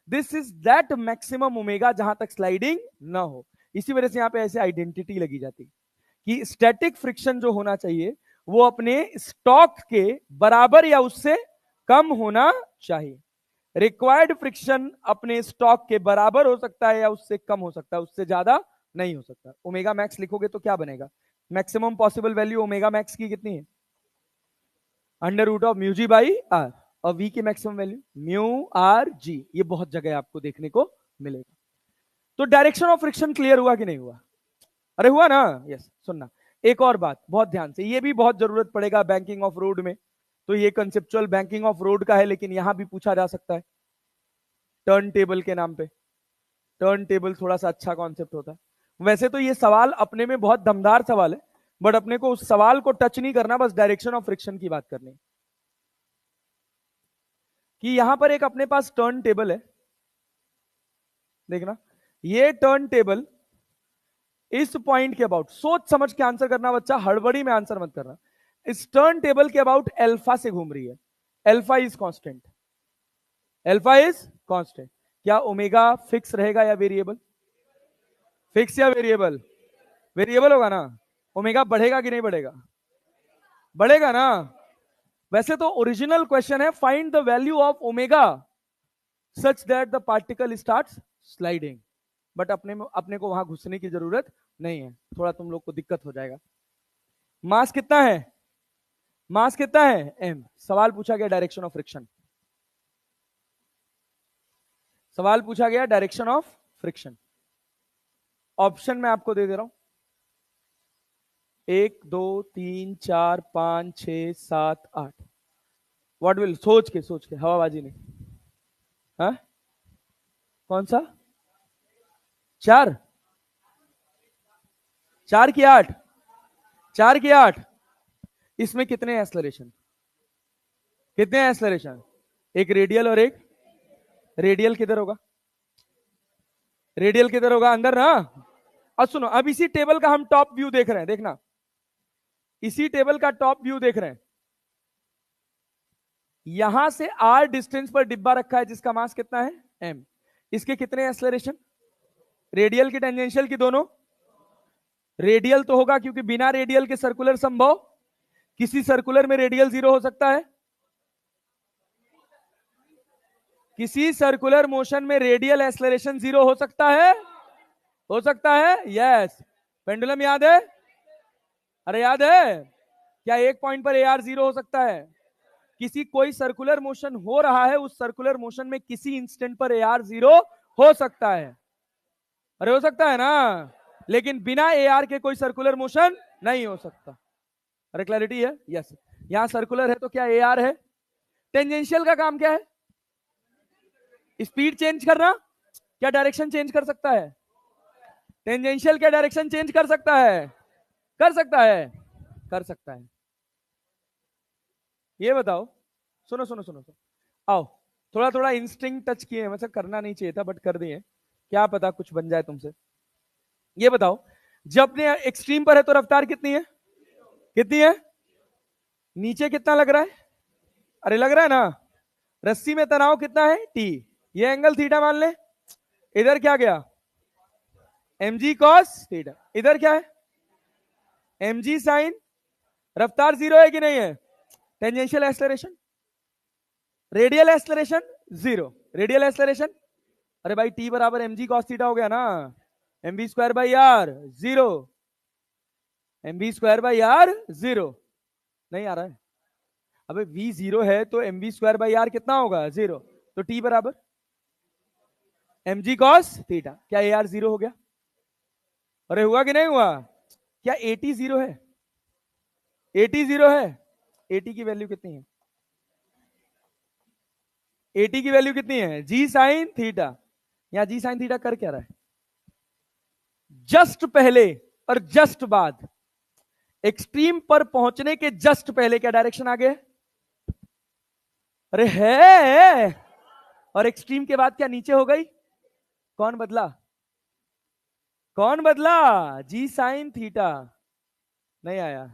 This is that maximum omega जहां तक स्लाइडिंग ना हो। इसी वजह से यहां पे ऐसे आइडेंटिटी लगी जाती कि स्टैटिक फ्रिक्शन जो होना चाहिए वो अपने स्टॉक के बराबर या उससे कम होना चाहिए। रिक्वायर्ड फ्रिक्शन अपने स्टॉक के बराबर हो सकता है या उससे कम हो सकता है, उससे ज्यादा नहीं हो सकता। ओमेगा मैक्स लिखोगे तो क्या बनेगा? Maximum possible value omega max की कितनी है? Under root of mu G by R. और वी की maximum value mu R G. ये बहुत जगह आपको देखने को मिलेगा। तो डायरेक्शन ऑफ फ्रिक्शन क्लियर हुआ कि नहीं हुआ? अरे हुआ ना? यस। सुनना एक और बात बहुत ध्यान से, ये भी बहुत जरूरत पड़ेगा बैंकिंग ऑफ रोड में। तो ये कंसेप्चुअल बैंकिंग ऑफ रोड का है लेकिन यहां भी पूछा जा सकता है टर्न टेबल के नाम पे। टर्न टेबल थोड़ा सा अच्छा कॉन्सेप्ट होता है। वैसे तो ये सवाल अपने में बहुत दमदार सवाल है बट अपने को उस सवाल को टच नहीं करना, बस डायरेक्शन ऑफ फ्रिक्शन की बात करनी कि यहां पर एक अपने पास टर्न टेबल है। देखना ये टर्न टेबल इस पॉइंट के अबाउट, सोच समझ के आंसर करना बच्चा, हड़बड़ी में आंसर मत करना। इस टर्न टेबल के अबाउट एल्फा से घूम रही है। Alpha is constant, alpha is constant. क्या ओमेगा फिक्स रहेगा या वेरिएबल? फिक्स या वेरिएबल? वेरिएबल होगा ना। ओमेगा बढ़ेगा कि नहीं बढ़ेगा? बढ़ेगा ना। वैसे तो ओरिजिनल क्वेश्चन है find the value of omega such that the particle starts sliding, but अपने को वहां घुसने की जरूरत नहीं है, थोड़ा तुम लोग को दिक्कत हो जाएगा। मास कितना है? मास कितना है? एम। सवाल पूछा गया डायरेक्शन ऑफ फ्रिक्शन, सवाल पूछा गया डायरेक्शन ऑफ फ्रिक्शन। ऑप्शन मैं आपको दे दे रहा हूं 1 2 3 4 5 6 7 8। व्हाट विल, सोच के हवाबाजी नहीं। हाँ कौन सा? 4? 4 की 8? 4 की 8? इसमें कितने एक्सलरेशन? कितने एक्सलरेशन? एक रेडियल और एक, रेडियल किधर होगा? रेडियल किधर होगा? अंदर ना। अब सुनो, अब इसी टेबल का हम टॉप व्यू देख रहे हैं, देखना इसी टेबल का टॉप व्यू देख रहे हैं। यहां से आर डिस्टेंस पर डिब्बा रखा है जिसका मास कितना है? एम। इसके कितने एक्सलरेशन? रेडियल की टेंजेंशियल की दोनों? रेडियल तो होगा क्योंकि बिना रेडियल के सर्कुलर संभव, किसी सर्कुलर में रेडियल 0 हो सकता है? किसी सर्कुलर मोशन में रेडियल एक्सेलरेशन 0 हो सकता है? हो सकता है, यस। पेंडुलम याद है? अरे याद है क्या? एक पॉइंट पर AR 0 हो सकता है? किसी कोई सर्कुलर मोशन हो रहा है, उस सर्कुलर मोशन में किसी इंस्टेंट पर AR 0 हो सकता है। अरे हो सकता है ना, लेकिन बिना AR के कोई सर्कुलर मोशन नहीं हो सकता। अरे क्लैरिटी है? यस। यहां सर्कुलर है तो क्या AR है? टेंजेंशियल का काम क्या है? स्पीड चेंज करना। क्या डायरेक्शन चेंज कर सकता है? टेंजेंशियल क्या डायरेक्शन चेंज कर सकता है? कर सकता है, कर सकता है। ये बताओ, सुनो सुनो सुनो सुनो, आओ। थोड़ा थोड़ा इंस्टिंक्ट टच किए, मतलब करना नहीं चाहिए था बट कर दिए, क्या पता कुछ बन जाए तुमसे। ये बताओ, जब अपने एक्सट्रीम पर है तो रफ्तार कितनी है? कितनी है? नीचे कितना लग रहा है? अरे लग रहा है ना। रस्सी में तनाव कितना है? T। ये एंगल थीटा मान ले। इधर क्या गया? mg cos theta. इधर क्या है? mg sine. रफ्तार 0 है कि नहीं है? Tangential acceleration, radial acceleration 0। Radial acceleration, अरे भाई T बराबर mg cos थीटा हो गया ना। mv square by R 0। mv square by R 0। नहीं आ रहा है? अबे v 0 है तो mv स्क्वायर बाई आर कितना होगा? 0। तो T बराबर mg cos थीटा। क्या AR 0 हो गया? अरे हुआ कि नहीं हुआ? क्या AT 0 है? AT 0 है? AT की वैल्यू कितनी है? AT की वैल्यू कितनी है? G sine theta. यहां G साइन थीटा कर क्या रहा है? जस्ट पहले और जस्ट बाद, एक्सट्रीम पर पहुंचने के जस्ट पहले क्या डायरेक्शन आगे है? अरे है। और एक्सट्रीम के बाद क्या नीचे हो गई? कौन बदला? कौन बदला? G sine theta. नहीं आया।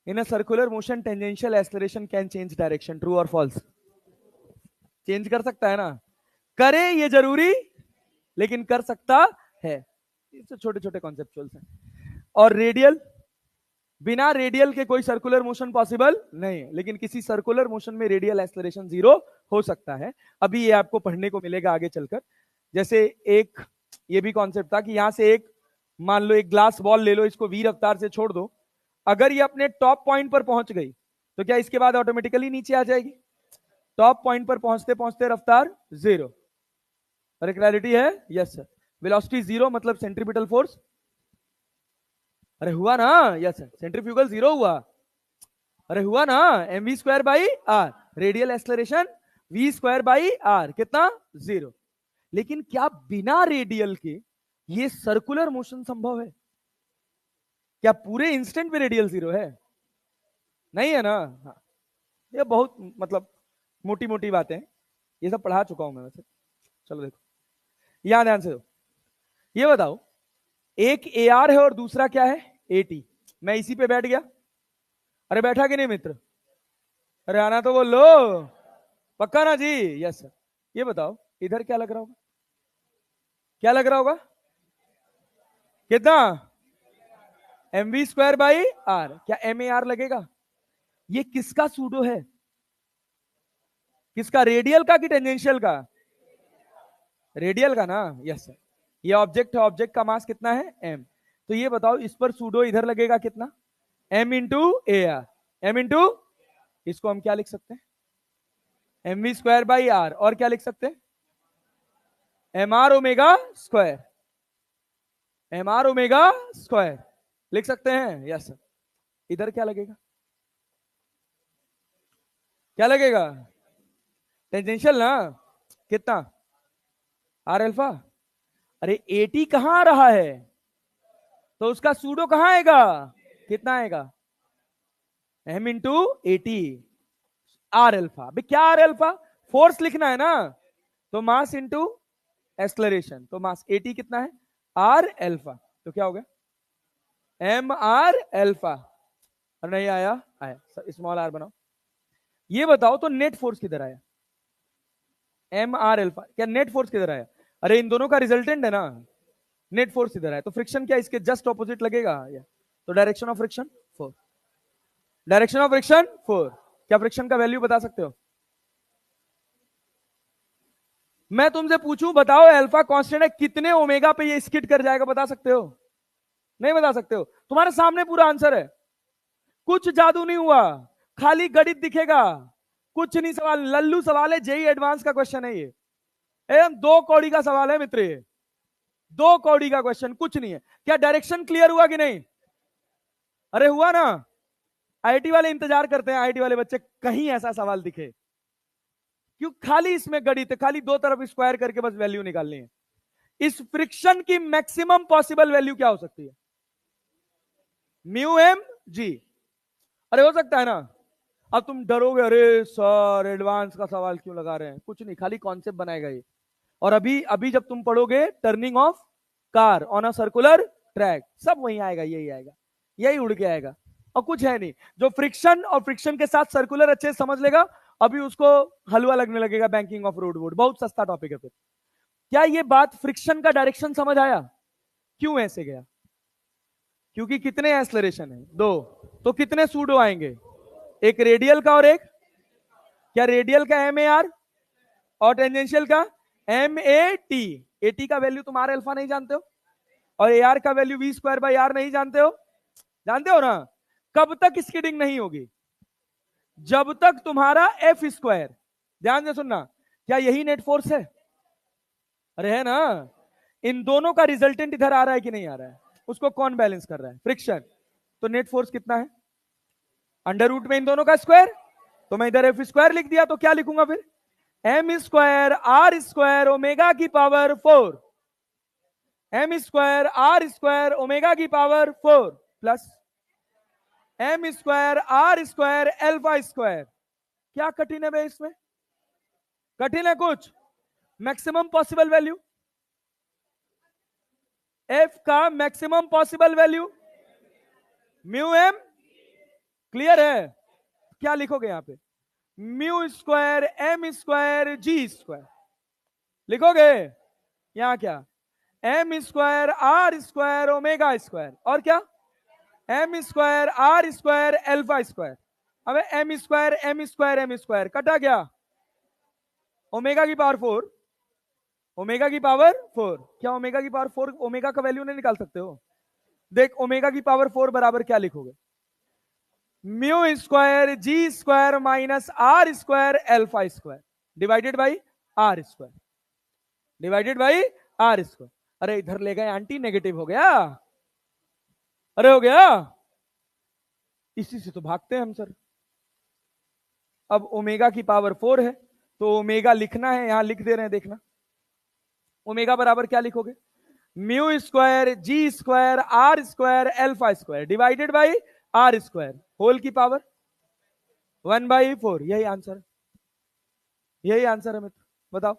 In a circular motion tangential acceleration can change direction, true और फॉल्स? चेंज कर सकता है ना। करे ये जरूरी, लेकिन कर सकता है। इससे छोटे छोटे कॉन्सेप्चुअल्स हैं। और रेडियल, बिना रेडियल के कोई सर्कुलर मोशन पॉसिबल नहीं है, लेकिन किसी सर्कुलर मोशन में रेडियल एक्सेलरेशन 0 हो सकता है। अभी ये आपको पढ़ने को मिलेगा आगे चलकर। जैसे एक ये भी कॉन्सेप्ट था कि यहां से एक, मान लो एक ग्लास बॉल ले लो, इसको v रफ्तार से छोड़ दो। अगर ये अपने टॉप पॉइंट पर पहुंच गई तो क्या इसके बाद ऑटोमेटिकली नीचे आ जाएगी? टॉप पॉइंट पर पहुंचते पहुंचते रफ्तार 0। अरे क्लैरिटी है? Yes sir. वेलोसिटी 0 मतलब सेंट्रीपिटल फोर्स, अरे हुआ ना? Yes sir. सेंट्रीफ्यूगल 0 हुआ। अरे हुआ ना, mv square by R. Radial acceleration v square by R कितना? 0। लेकिन क्या बिना रेडियल के ये सर्कुलर मोशन संभव है? क्या पूरे इंस्टेंट में रेडियल 0 है? नहीं है ना। हाँ। ये बहुत मतलब मोटी मोटी बातें, ये सब पढ़ा चुका हूं मैं वैसे। चलो देखो, यहां ध्यान से दो। ये बताओ, एक AR है और दूसरा क्या है? AT। मैं इसी पे बैठ गया। अरे बैठा कि नहीं मित्र? अरे आना तो बोलो। पक्का ना जी? Yes sir. ये बताओ, इधर क्या लग रहा होगा? क्या लग रहा होगा? कितना? mv square by R. क्या MAR लगेगा? ये किसका सूडो है? किसका? रेडियल का कि टेंजेंशियल का? रेडियल का ना। Yes sir. ये ऑब्जेक्ट है, ऑब्जेक्ट का मास कितना है? m। तो ये बताओ, इस पर सूडो इधर लगेगा कितना? m into AR। m into, इसको हम क्या लिख सकते हैं? mv square by R. और क्या लिख सकते हैं? mr omega square. mr omega square लिख सकते हैं। Yes sir. इधर क्या लगेगा? क्या लगेगा? टेंजेंशियल ना। कितना? R alpha. अरे AT कहां आ रहा है तो उसका सूडो कहां आएगा? कितना आएगा? m into AT। R alpha. क्या आर अल्फा? फोर्स लिखना है ना, तो मास इंटू एक्सलरेशन। तो मास AT कितना है? R alpha. तो क्या हो गया? MR alpha. और नहीं आया? आया। स्मॉल आर बनाओ। ये बताओ तो नेट फोर्स किधर आया? MR alpha. क्या नेट फोर्स किधर आया? अरे इन दोनों का रिजल्टेंट है ना। नेट फोर्स इधर है, तो फ्रिक्शन क्या इसके जस्ट ऑपोजिट लगेगा? या तो direction of friction 4। Direction of friction 4। क्या फ्रिक्शन का वैल्यू बता सकते हो? मैं तुमसे पूछूं, बताओ अल्फा कांस्टेंट है, कितने ओमेगा पे ये स्किड कर जाएगा, बता सकते हो? नहीं बता सकते हो। तुम्हारे सामने पूरा आंसर है। कुछ जादू नहीं हुआ, खाली गणित दिखेगा, कुछ नहीं। सवाल लल्लू सवाल है, जेई एडवांस का क्वेश्चन है ये, एकदम 2 कौड़ी का सवाल है मित्र, ये 2 कौड़ी का क्वेश्चन, कुछ नहीं है। क्या डायरेक्शन क्लियर हुआ कि नहीं? अरे हुआ ना। आईआईटी वाले इंतजार करते हैं, आईआईटी वाले बच्चे कहीं ऐसा सवाल दिखे, क्यों? खाली इसमें गणित है, खाली दो तरफ स्क्वायर करके बस वैल्यू निकालनी है। इस फ्रिक्शन की मैक्सिमम पॉसिबल वैल्यू क्या हो सकती है? Mu M G. अरे हो सकता है ना। अब तुम डरोगे, अरे सर एडवांस का सवाल क्यों लगा रहे हैं? कुछ नहीं, खाली कॉन्सेप्ट बनाएगा ये। और अभी अभी जब तुम पढ़ोगे turning of car on a circular track, सब वही आएगा, यही आएगा, यही उड़ के आएगा, और कुछ है नहीं। जो फ्रिक्शन और फ्रिक्शन के साथ सर्कुलर अच्छे से समझ लेगा, अभी उसको हलवा लगने लगेगा बैंकिंग ऑफ रोड वोड, बहुत सस्ता टॉपिक है फिर। क्या ये बात फ्रिक्शन का डायरेक्शन समझ आया? क्यों ऐसे गया? क्योंकि कितने एक्सलरेशन है? 2। तो कितने सूडो आएंगे? एक रेडियल का और एक, क्या रेडियल का एम ए आर और टेंजेंशियल का M A T. A T का वैल्यू तुम आर अल्फा नहीं जानते हो, और ए आर का value V square by R नहीं जानते हो। जानते हो ना? कब तक स्किडिंग नहीं होगी? जब तक तुम्हारा एफ स्क्वायर, ध्यान से सुनना, क्या यही नेट फोर्स है? अरे है ना। इन दोनों का रिजल्टेंट इधर आ रहा है कि नहीं आ रहा है? उसको कौन बैलेंस कर रहा है? फ्रिक्शन। तो नेट फोर्स कितना है? अंडर रूट में इन दोनों का स्क्वायर। तो मैं इधर एफ स्क्वायर लिख दिया, तो क्या लिखूंगा फिर? M square are square omega की power 4, m square are square omega की power 4 plus m square are square alpha square. क्या कठिन है भाई इसमें? कठिन है कुछ? मैक्सिमम पॉसिबल वैल्यू, एफ का maximum possible value mu m. Clear है? क्या लिखोगे यहां पे? म्यू स्क्वायर एम स्क्वायर जी स्क्वायर लिखोगे। यहां क्या? M square are square omega square, और क्या? M square are square alpha square. अब m square m square m square कटा गया, ओमेगा की पावर 4, ओमेगा की पावर 4। क्या ओमेगा की पावर 4 ओमेगा का वैल्यू नहीं निकाल सकते हो? देख, ओमेगा की पावर 4 बराबर क्या लिखोगे? Mu square ji square minus R square alpha square divided by R square, divided by R square. अरे इधर ले गए आंटी, नेगेटिव हो गया। अरे हो गया, इसी से तो भागते हैं हम सर। अब ओमेगा की पावर 4 है, तो ओमेगा लिखना है, यहां लिख दे रहे हैं, देखना। ओमेगा बराबर क्या लिखोगे? Mu square ji square are square alpha square divided by R square whole की पावर 1/4। यही आंसर, यही आंसर है मित्र। बताओ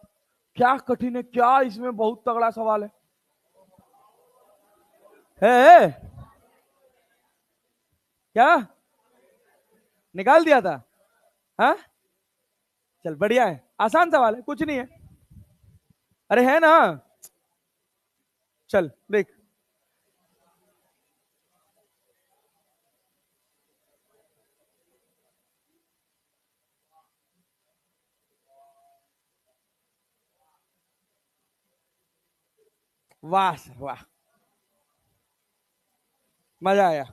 क्या कठिन है? क्या इसमें बहुत तगड़ा सवाल है? क्या निकाल दिया था? हाँ चल बढ़िया है, आसान सवाल है, कुछ नहीं है। अरे है ना। चल देख, वाह सर वाह, मजा आया,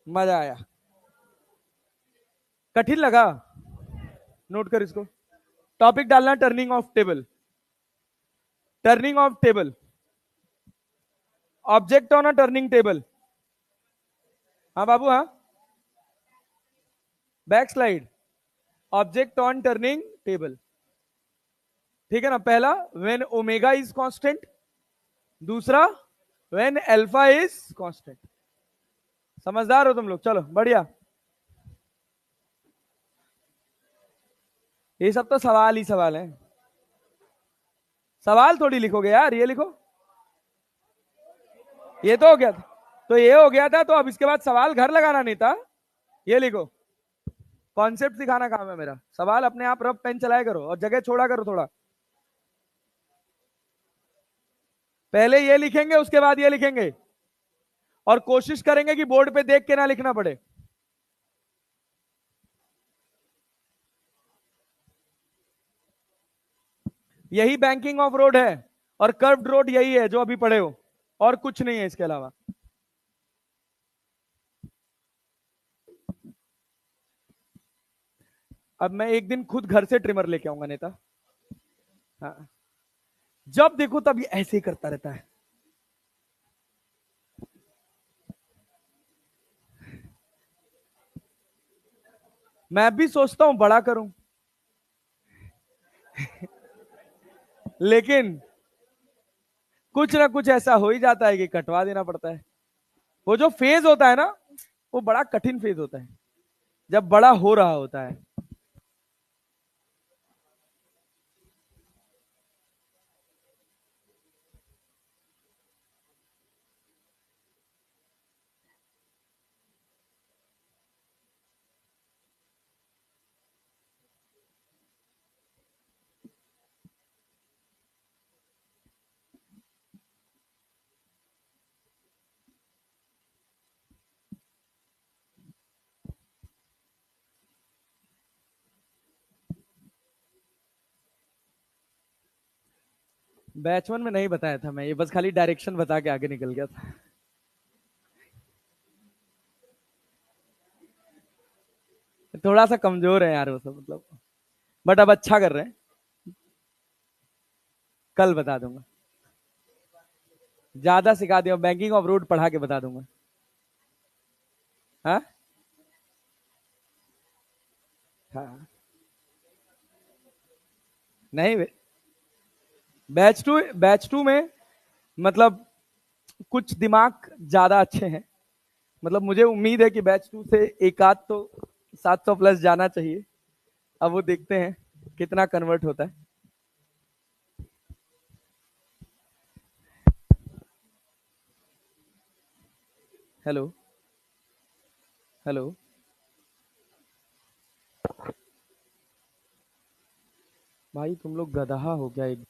मजा आया। कठिन लगा? नोट कर इसको। टॉपिक डालना turning of table, turning of table, object on a turning table. हाँ बाबू हाँ, back slide, object on turning table. ठीक है ना? पहला व्हेन ओमेगा इज कांस्टेंट, दूसरा व्हेन अल्फा इज कांस्टेंट। समझदार हो तुम लोग, चलो बढ़िया। ये सब तो सवाल ही सवाल है, सवाल थोड़ी लिखोगे यार, ये लिखो। ये तो हो गया था, तो ये हो गया था, तो अब इसके बाद सवाल घर लगाना नहीं था। ये लिखो, कॉन्सेप्ट सिखाना काम है मेरा, सवाल अपने आप रब पेन चलाया करो और जगह छोड़ा करो थोड़ा। पहले ये लिखेंगे, उसके बाद ये लिखेंगे, और कोशिश करेंगे कि बोर्ड पे देख के ना लिखना पड़े। यही बैंकिंग ऑफ रोड है और कर्व्ड रोड यही है जो अभी पढ़े हो, और कुछ नहीं है इसके अलावा। अब मैं एक दिन खुद घर से ट्रिमर लेके आऊंगा नेता। हाँ, जब देखो तब ये ऐसे ही करता रहता है। मैं भी सोचता हूं बड़ा करूं, लेकिन कुछ ना कुछ ऐसा हो ही जाता है कि कटवा देना पड़ता है। वो जो फेज होता है ना, वो बड़ा कठिन फेज होता है जब बड़ा हो रहा होता है। बैच वन में नहीं बताया था मैं, ये बस खाली डायरेक्शन बता के आगे निकल गया था। थोड़ा सा कमजोर है यार वो सब, मतलब, बट अब अच्छा कर रहे हैं। कल बता दूंगा, ज्यादा सिखा दिया, बैंकिंग ऑफ रोड पढ़ा के बता दूंगा। हाँ हाँ, नहीं बैच टू में मतलब कुछ दिमाग ज्यादा अच्छे हैं, मतलब मुझे उम्मीद है कि बैच टू से एक आध तो 700 प्लस जाना चाहिए। अब वो देखते हैं कितना कन्वर्ट होता है। Hello hello. भाई तुम लोग गधा हो गया एक।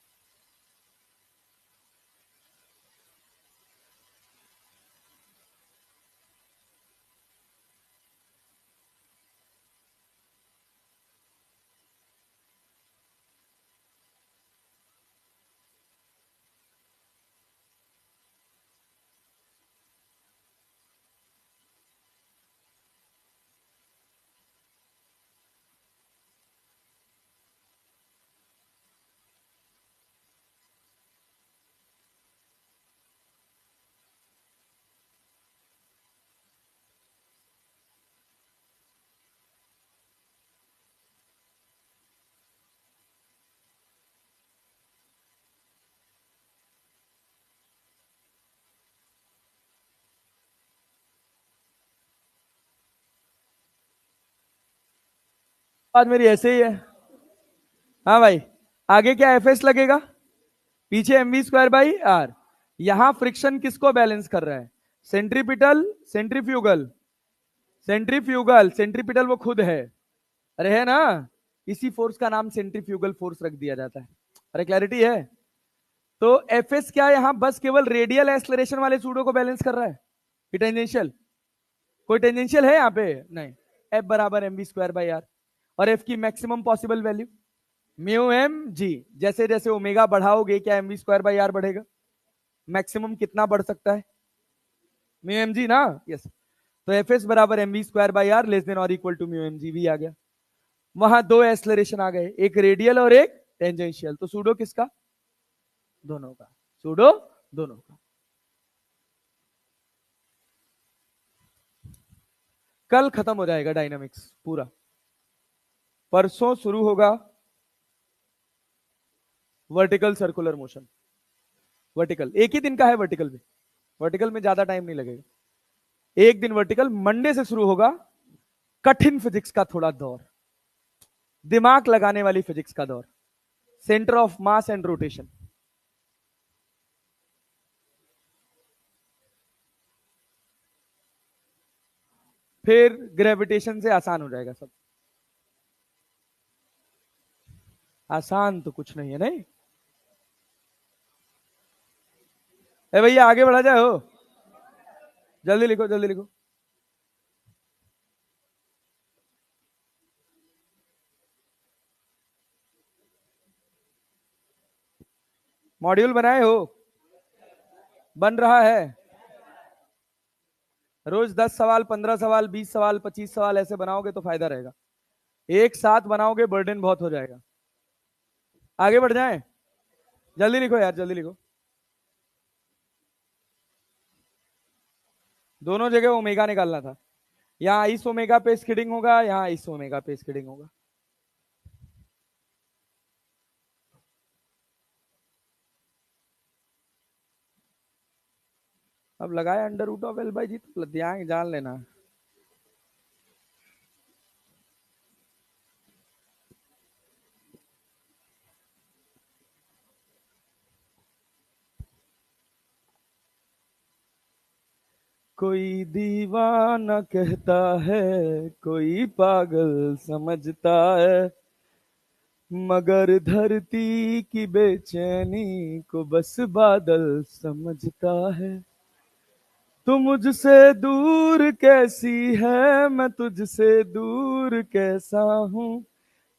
बात मेरी ऐसे ही है। हाँ भाई, आगे क्या एफ एस लगेगा, पीछे M we square by R. यहां फ्रिक्शन किसको बैलेंस कर रहा है? सेंट्रीपिटल, सेंट्रीफ्यूगल, सेंट्रीफ्यूगल, सेंट्रीपिटल वो खुद है। अरे है ना, इसी फोर्स का नाम सेंट्रीफ्यूगल फोर्स रख दिया जाता है। अरे क्लैरिटी है? तो एफ एस क्या यहां बस केवल रेडियल एक्सलरेशन वाले सूडो को बैलेंस कर रहा है कि टेंजेंशियल? कोई टेंजेंशियल है यहाँ पे? नहीं। एफ बराबर M we square by R, और एफ की maximum possible value mu M G. जैसे जैसे ओमेगा बढ़ाओगे क्या M we square by R बढ़ेगा? मैक्सिमम कितना बढ़ सकता है? म्यू एम जी ना, यस। तो एफ एस बराबर M we square by r less than और equal to mu M g भी आ गया। वहां दो एक्सलरेशन आ गए, एक रेडियल और एक टेंजेंशियल। तो सूडो किसका? दोनों का। सूडो दोनों का। कल खत्म हो जाएगा डायनामिक्स पूरा, परसों शुरू होगा वर्टिकल सर्कुलर मोशन। वर्टिकल एक ही दिन का है, वर्टिकल में, वर्टिकल में ज्यादा टाइम नहीं लगेगा। एक दिन वर्टिकल, मंडे से शुरू होगा कठिन फिजिक्स का थोड़ा दौर, दिमाग लगाने वाली फिजिक्स का दौर, centre of mass and rotation. फिर ग्रेविटेशन से आसान हो जाएगा सब। आसान तो कुछ नहीं है, नहीं। ए भैया आगे बढ़ा जाओ, जल्दी लिखो जल्दी लिखो। मॉड्यूल बनाए हो? बन रहा है? रोज 10 सवाल, 15 सवाल, 20 सवाल, 25 सवाल ऐसे बनाओगे तो फायदा रहेगा। एक साथ बनाओगे बर्डन बहुत हो जाएगा। आगे बढ़ जाएं? जल्दी लिखो यार, जल्दी लिखो। दोनों जगह ओमेगा निकालना था। यहां इस ओमेगा पे स्किडिंग होगा, यहां इस ओमेगा पे स्किडिंग होगा। अब लगाया under root of l by g, तो ध्यान जान लेना। कोई दीवाना कहता है, कोई पागल समझता है, मगर धरती की बेचैनी को बस बादल समझता है। तू मुझसे दूर कैसी है, मैं तुझसे दूर कैसा हूँ,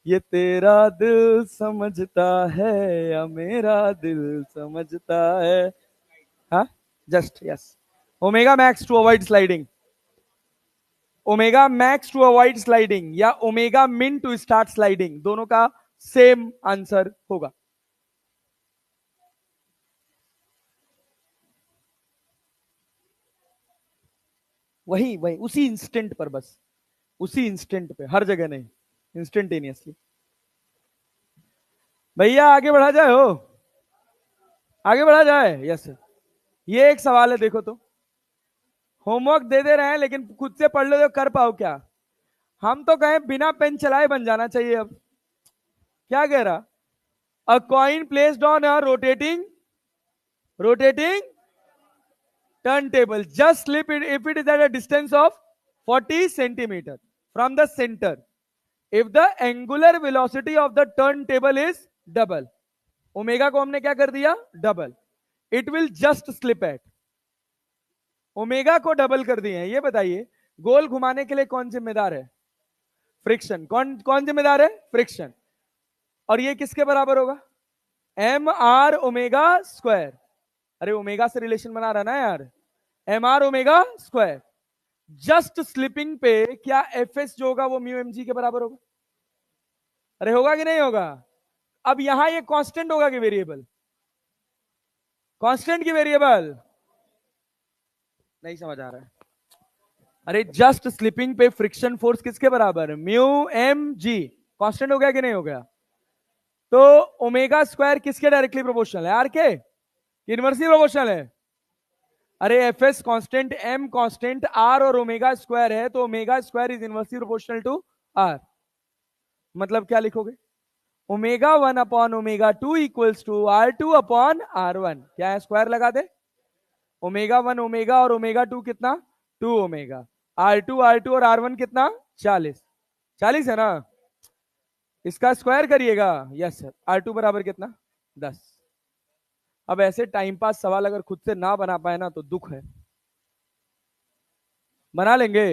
ये तेरा दिल समझता है या मेरा दिल समझता है। हाँ, just yes. Omega max to avoid sliding, omega max to avoid sliding या omega min to start sliding, दोनों का सेम आंसर होगा। वही वही उसी इंस्टेंट पर, बस उसी इंस्टेंट पे, हर जगह नहीं, इंस्टेंटेनियसली। भैया आगे बढ़ा जाए हो, आगे बढ़ा जाए। Yes sir. ये एक सवाल है, देखो तो। होमवर्क दे दे रहे हैं लेकिन खुद से पढ़ लो तो कर पाओ क्या? हम तो कहें बिना पेन चलाए बन जाना चाहिए। अब क्या कह रहा? अ coin placed on a rotating turntable just slip it if it is at a distance of 40 centimeter from the center, if the angular velocity of the turntable is double, omega को हमने क्या कर दिया? Double. It will just slip at, omega को double कर दिए हैं। ये बताइए गोल घुमाने के लिए कौन जिम्मेदार है? फ्रिक्शन। कौन कौन जिम्मेदार है? फ्रिक्शन। और ये किसके बराबर होगा? M R omega square. अरे ओमेगा से रिलेशन बना रहा ना यार, M are omega square. Just slipping पे क्या एफ एस जो होगा वो म्यू एम जी के बराबर होगा? अरे होगा कि नहीं होगा? अब यहां ये कांस्टेंट होगा कि वेरिएबल? कांस्टेंट की वेरिएबल? नहीं समझ आ रहा है। अरे जस्ट स्लिपिंग पे फ्रिक्शन फोर्स किसके बराबर है? Mu M G. कांस्टेंट हो गया कि नहीं हो गया? तो ओमेगा स्क्वायर किसके डायरेक्टली प्रोपोर्शनल है? आर के इनवर्सली प्रोपोर्शनल है? अरे F S constant, M constant, R और ओमेगा स्क्वायर है, तो omega square is inversely proportional to R. मतलब क्या लिखोगे? Omega 1 omega 2 equals to R2 R1। क्या है? स्क्वायर लगा दे। ओमेगा 1 ओमेगा और ओमेगा 2 कितना? 2 ओमेगा। R2 और R1 कितना? 40। 40 है ना? इसका स्क्वायर करिएगा। Yes sir. R2 बराबर कितना? 10। अब ऐसे टाइम पास सवाल अगर खुद से ना बना पाए ना तो दुख है। बना लेंगे?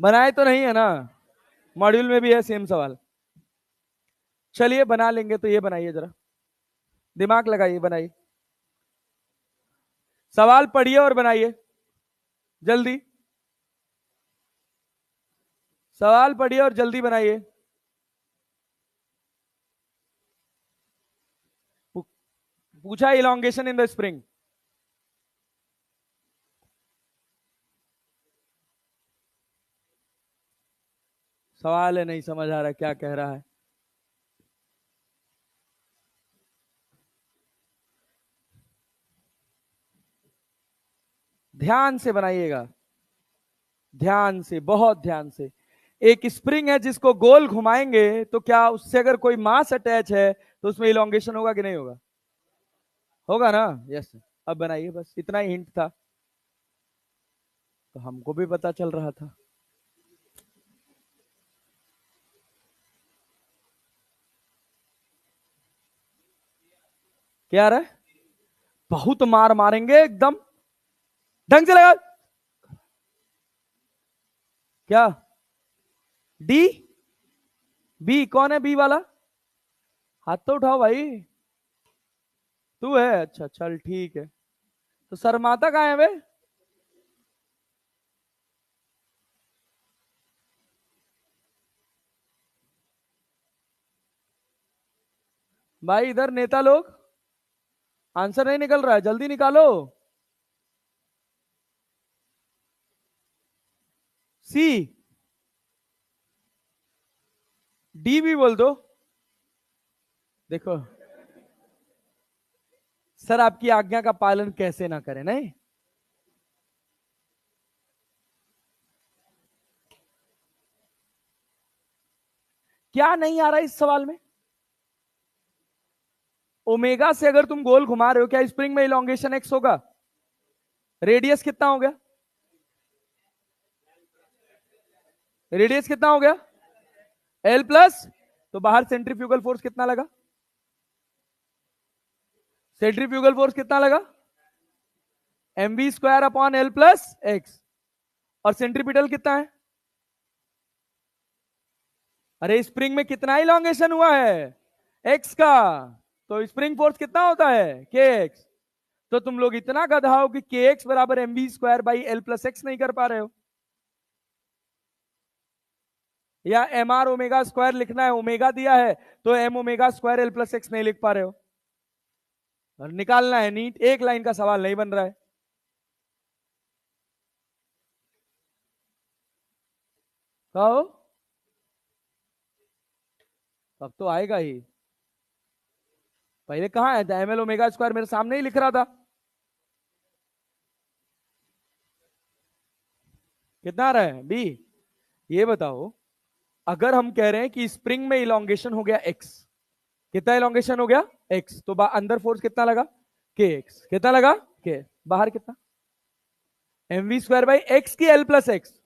बनाए तो नहीं है ना? मॉड्यूल में भी है सेम सवाल। चलिए बना लेंगे, तो ये बनाइए जरा, दिमाग लगाइए, बनाइए। सवाल पढ़िए और बनाइए जल्दी। सवाल पढ़िए और जल्दी बनाइए। पूछा इलोंगेशन इन द स्प्रिंग। सवाल है, नहीं समझ आ रहा क्या कह रहा है। ध्यान से बनाइएगा, ध्यान से, बहुत ध्यान से। एक स्प्रिंग है जिसको गोल घुमाएंगे तो क्या उससे अगर कोई मास अटैच है तो उसमें इलोंगेशन होगा कि नहीं होगा? होगा ना? यस। अब बनाइए, बस इतना ही हिंट था, तो हमको भी पता चल रहा था। क्या आ रहा है? बहुत मार मारेंगे एकदम, ढंग से लगा। क्या? डी? बी? कौन है बी वाला? हाथ तो उठाओ भाई। तू है, अच्छा चल ठीक है। तो शर्माता कहाँ है बे? भाई इधर नेता लोग आंसर नहीं निकल रहा है, जल्दी निकालो। सी। डी भी बोल दो। देखो सर, आपकी आज्ञा का पालन कैसे ना करें, नहीं? क्या नहीं आ रहा इस सवाल में? ओमेगा से अगर तुम गोल घुमा रहे हो, क्या स्प्रिंग में इलोंगेशन एक्स होगा? रेडियस कितना हो गया? रेडियस कितना हो गया? L plus. तो बाहर सेंट्रीफ्यूगल फोर्स कितना लगा? सेंट्रीफ्यूगल फोर्स कितना लगा? M we square upon L plus X. और सेंट्रीपिटल कितना है? अरे स्प्रिंग में कितना इलोंगेशन हुआ है? एक्स का। तो स्प्रिंग फोर्स कितना होता है? के एक्स। तो तुम लोग इतना गधा हो कि के एक्स बराबर M we square by L plus X नहीं कर पा रहे हो? या एम आर ओमेगा स्क्वायर लिखना है, ओमेगा दिया है तो M omega square L plus X नहीं लिख पा रहे हो? और निकालना है नीट, एक लाइन का सवाल नहीं बन रहा है। कहो। अब तो आएगा ही। पहले कहां आया था? एम एल ओमेगा स्क्वायर मेरे सामने ही लिख रहा था। कितना आ रहा है बी? ये बताओ, अगर हम कह रहे हैं कि स्प्रिंग में इलोंगेशन हो गया एक्स, कितना इलोंगेशन हो गया? एक्स, तो अंदर फोर्स कितना लगा? के एक्स। कितना लगा? के। बाहर कितना? M we square by X की एल प्लस एक्स।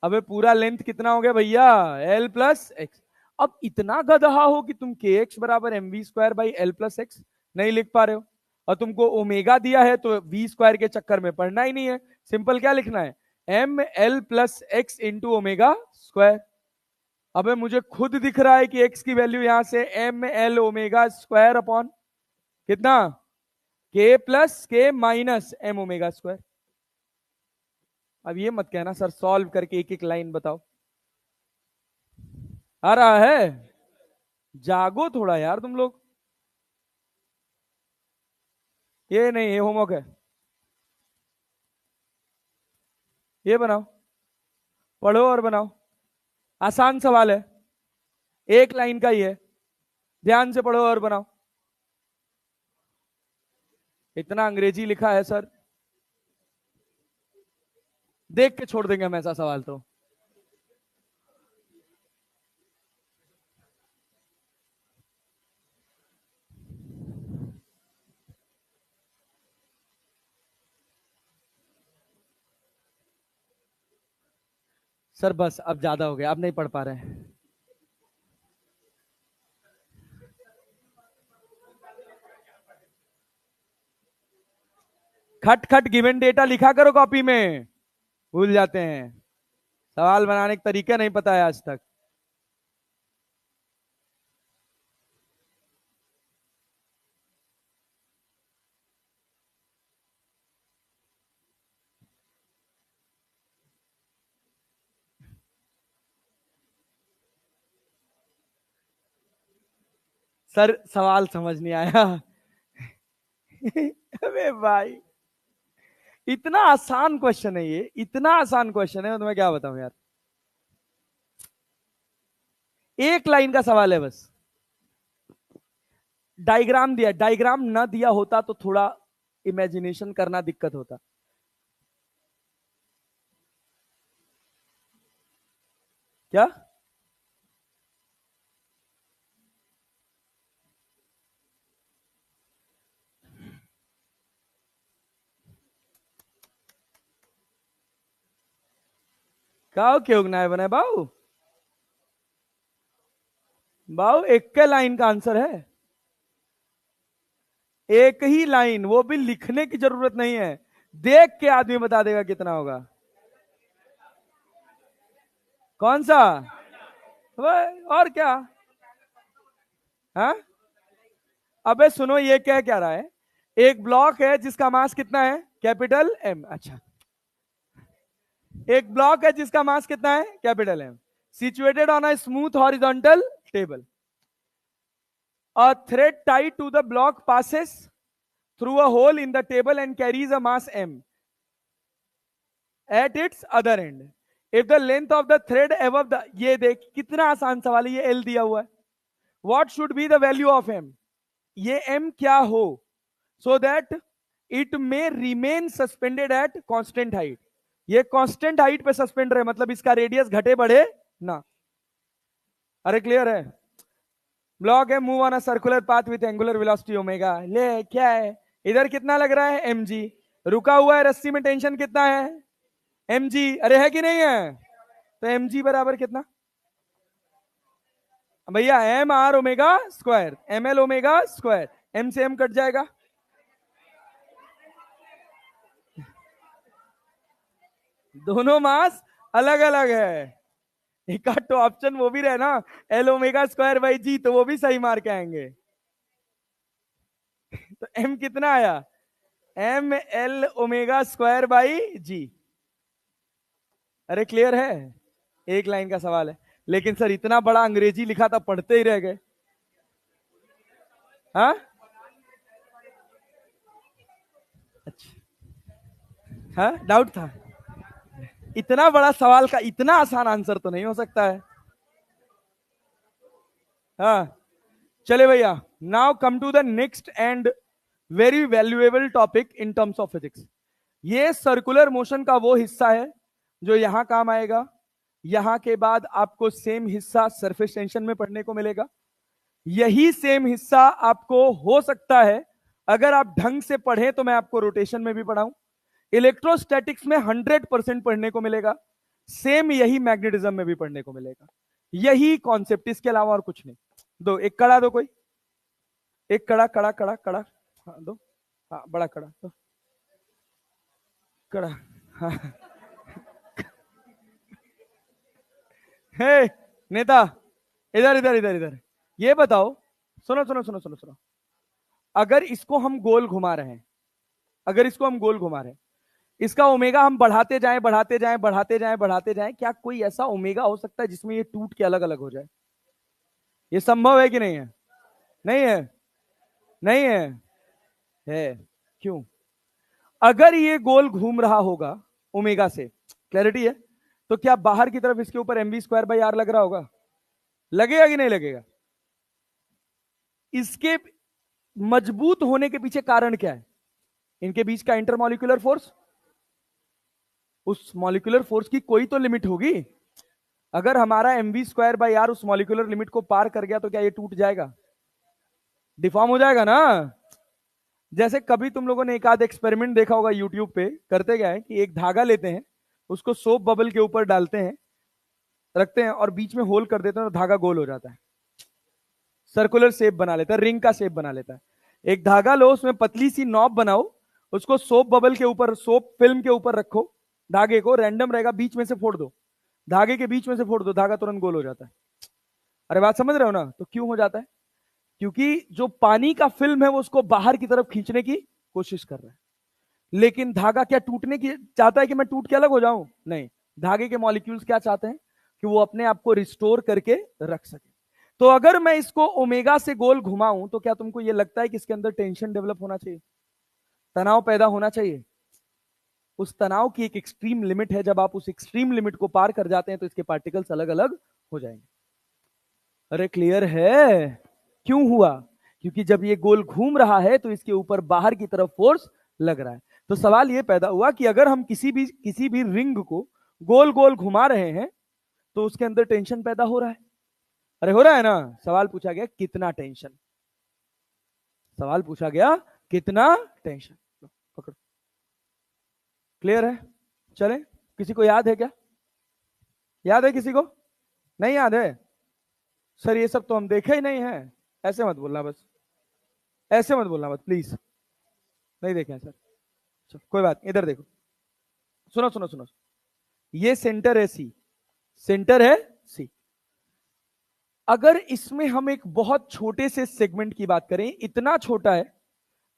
अबे पूरा लेंथ कितना हो गया भैया? L plus X. अब इतना गधा हो कि तुम के एक्स बराबर M we square by L plus X नहीं लिख पा रहे हो, और तुमको ओमेगा दिया है तो वी स्क्वायर के चक्कर में पढ़ना ही नहीं है। सिंपल क्या लिखना है? M L plus X into omega square. अबे मुझे खुद दिख रहा है कि एक्स की वैल्यू यहां से M L omega square upon कितना? के प्लस के माइनस एम ओमेगा स्क्वायर। अब ये मत कहना सर सॉल्व करके एक एक लाइन बताओ। आ रहा है? जागो थोड़ा यार तुम लोग। ये नहीं, ये होमवर्क है। ये बनाओ, पढ़ो और बनाओ। आसान सवाल है, एक लाइन का ही है। ध्यान से पढ़ो और बनाओ। इतना अंग्रेजी लिखा है सर, देख के छोड़ देंगे हम ऐसा सवाल तो। सर बस अब ज्यादा हो गया, अब नहीं पढ़ पा रहे हैं। खट खट गिवन डेटा लिखा करो कॉपी में, भूल जाते हैं। सवाल बनाने के तरीके नहीं पता है आज तक। सर सवाल समझ नहीं आया। अबे भाई, इतना आसान क्वेश्चन है ये, इतना आसान क्वेश्चन है तो मैं क्या बताऊं यार। एक लाइन का सवाल है बस। डायग्राम दिया, डायग्राम ना दिया होता तो थोड़ा इमेजिनेशन करना दिक्कत होता। क्या? क्या क्यों ना बना बाऊ? बाऊ एक के लाइन का आंसर है, एक ही लाइन, वो भी लिखने की जरूरत नहीं है, देख के आदमी बता देगा कितना होगा। कौन सा? और क्या? हाँ? अबे सुनो, ये क्या रहा है, एक ब्लॉक है जिसका मास कितना है, कैपिटल एम। अच्छा, एक ब्लॉक है जिसका मास कितना है, capital M, situated on a smooth horizontal table. A thread tied to the block passes through a hole in the table and carries a mass m at its other end. If the length of the thread above the, ये देख कितना आसान सवाल है, ये L दिया हुआ है. What should be the value of m? ये m क्या हो, so that it may remain suspended at constant height. ये constant height पे सस्पेंड रहे, मतलब इसका रेडियस घटे बढ़े ना. अरे क्लियर है? ब्लॉक है, move on a circular path with angular velocity omega. ले क्या है, इधर कितना लग रहा है, एम जी. रुका हुआ है रस्सी में, टेंशन कितना है, एम जी. अरे है कि नहीं है? तो एम जी बराबर कितना भैया, M are omega square, M L omega square. M से एम कट जाएगा, दोनों मास अलग अलग है. एक आध तो ऑप्शन वो भी रहे ना, L omega square by g, तो वो भी सही मार के आएंगे. तो एम कितना आया, m L omega square by g. अरे क्लियर है? एक लाइन का सवाल है, लेकिन सर इतना बड़ा अंग्रेजी लिखा था, पढ़ते ही रह गए. हाँ अच्छा, हाँ डाउट था. इतना बड़ा सवाल का इतना आसान आंसर तो नहीं हो सकता है. हाँ चले भैया, now come to the next and very valuable topic in terms of physics. ये सर्कुलर मोशन का वो हिस्सा है जो यहां काम आएगा. यहां के बाद आपको सेम हिस्सा सरफेस टेंशन में पढ़ने को मिलेगा. यही सेम हिस्सा आपको हो सकता है, अगर आप ढंग से पढ़ें तो मैं आपको रोटेशन में भी पढ़ाऊं. इलेक्ट्रोस्टैटिक्स में 100% पढ़ने को मिलेगा. सेम यही मैग्नेटिज्म में भी पढ़ने को मिलेगा. यही कॉन्सेप्ट, इसके अलावा और कुछ नहीं. दो एक कड़ा दो, कोई एक कड़ा कड़ा कड़ा कड़ा. हाँ दो, हाँ बड़ा कड़ा दो, कड़ा. हाँ हे नेता, इधर इधर इधर इधर, ये बताओ, सुनो सुनो सुनो सुनो सुनो. अगर इसको हम गोल घुमा रहे हैं, अगर इसको हम गोल घुमा रहे हैं, इसका ओमेगा हम बढ़ाते जाएं बढ़ाते जाएं बढ़ाते जाएं बढ़ाते जाएं, क्या कोई ऐसा ओमेगा हो सकता है जिसमें ये टूट के अलग अलग हो जाए? ये संभव है कि नहीं है? नहीं है? नहीं है? है. क्यों? अगर ये गोल घूम रहा होगा ओमेगा से, क्लैरिटी है, तो क्या बाहर की तरफ इसके ऊपर एमवी स्क्वायर बाई आर लग रहा होगा? लगेगा कि नहीं लगेगा? इसके मजबूत होने के पीछे कारण क्या है? इनके बीच का इंटरमॉलिक्यूलर फोर्स. उस मॉलिक्यूलर फोर्स की कोई तो लिमिट होगी. अगर हमारा एमवी स्क्वायर बाई आर उस मॉलिक्यूलर लिमिट को पार कर गया तो क्या ये टूट जाएगा, डिफॉर्म हो जाएगा ना? जैसे कभी तुम लोगों ने एक आध एक्सपेरिमेंट देखा होगा यूट्यूब पे, करते क्या है कि एक धागा लेते हैं, उसको सोप बबल के ऊपर डालते हैं, रखते हैं और बीच में होल कर देते हैं, तो धागा गोल हो जाता है, सर्कुलर शेप बना लेता है, रिंग का शेप बना लेता है. एक धागा लो, उसमें पतली सी नॉब बनाओ, उसको सोप बबल के ऊपर, सोप फिल्म के ऊपर रखो, धागे को रैंडम रहेगा, बीच में से फोड़ दो, धागे के बीच में से फोड़ दो, धागा तुरंत गोल हो जाता है. अरे बात समझ रहे हो ना? तो क्यों हो जाता है? क्योंकि जो पानी का फिल्म है वो उसको बाहर की तरफ खींचने की कोशिश कर रहा है. लेकिन धागा क्या टूटने की चाहता है कि मैं टूट के अलग हो जाऊं? नहीं. धागे के मॉलिक्यूल्स क्या चाहते हैं कि वो अपने आप को रिस्टोर करके रख सके. तो अगर मैं इसको ओमेगा से गोल घुमाऊं तो क्या तुमको ये लगता है कि इसके अंदर टेंशन डेवलप होना चाहिए, तनाव पैदा होना चाहिए? उस तनाव की एक एक्सट्रीम लिमिट है, जब आप उस एक्सट्रीम लिमिट को पार कर जाते हैं तो इसके पार्टिकल्स अलग अलग हो जाएंगे. अरे क्लियर है? क्यों हुआ? क्योंकि जब ये गोल घूम रहा है तो इसके ऊपर बाहर की तरफ फोर्स लग रहा है. तो सवाल ये पैदा हुआ कि अगर हम किसी भी रिंग को गोल गोल घुमा रहे हैं तो उसके अंदर टेंशन पैदा हो रहा है. अरे हो रहा है ना? सवाल पूछा गया कितना टेंशन, सवाल पूछा गया कितना टेंशन. पकड़ो. क्लियर है? चले, किसी को याद है क्या? याद है किसी को? नहीं याद है? सर ये सब तो हम देखे ही नहीं है. ऐसे मत बोलना, बस ऐसे मत बोलना, बस प्लीज. नहीं देखे हैं सर. चलो कोई बात, इधर देखो, सुनो सुनो सुनो. ये सेंटर है सी, सेंटर है सी. अगर इसमें हम एक बहुत छोटे से सेगमेंट की बात करें, इतना छोटा है,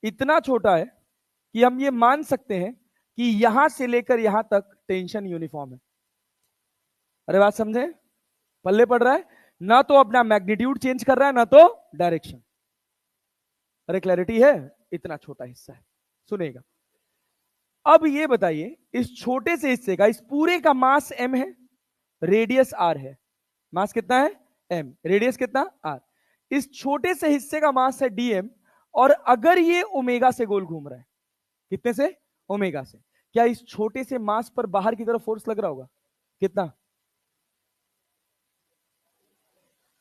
इतना छोटा है कि हम ये मान सकते हैं कि यहां से लेकर यहां तक टेंशन यूनिफॉर्म है। अरे बात समझे? पल्ले पड़ रहा है ना, तो अपना मैग्नीट्यूड चेंज कर रहा है ना तो डायरेक्शन। अरे क्लैरिटी है? इतना छोटा हिस्सा है। सुनेगा, अब ये बताइए, इस छोटे से हिस्से का, इस पूरे का मास m है, रेडियस r है। मास कितना है? m, रेडियस कितना? r। इस छोटे से हिस्से का मास है dm, और अगर ये ओमेगा से गोल घूम रहा है, कितने से? ओमेगा से, क्या इस छोटे से मास पर बाहर की तरफ फोर्स लग रहा होगा? कितना?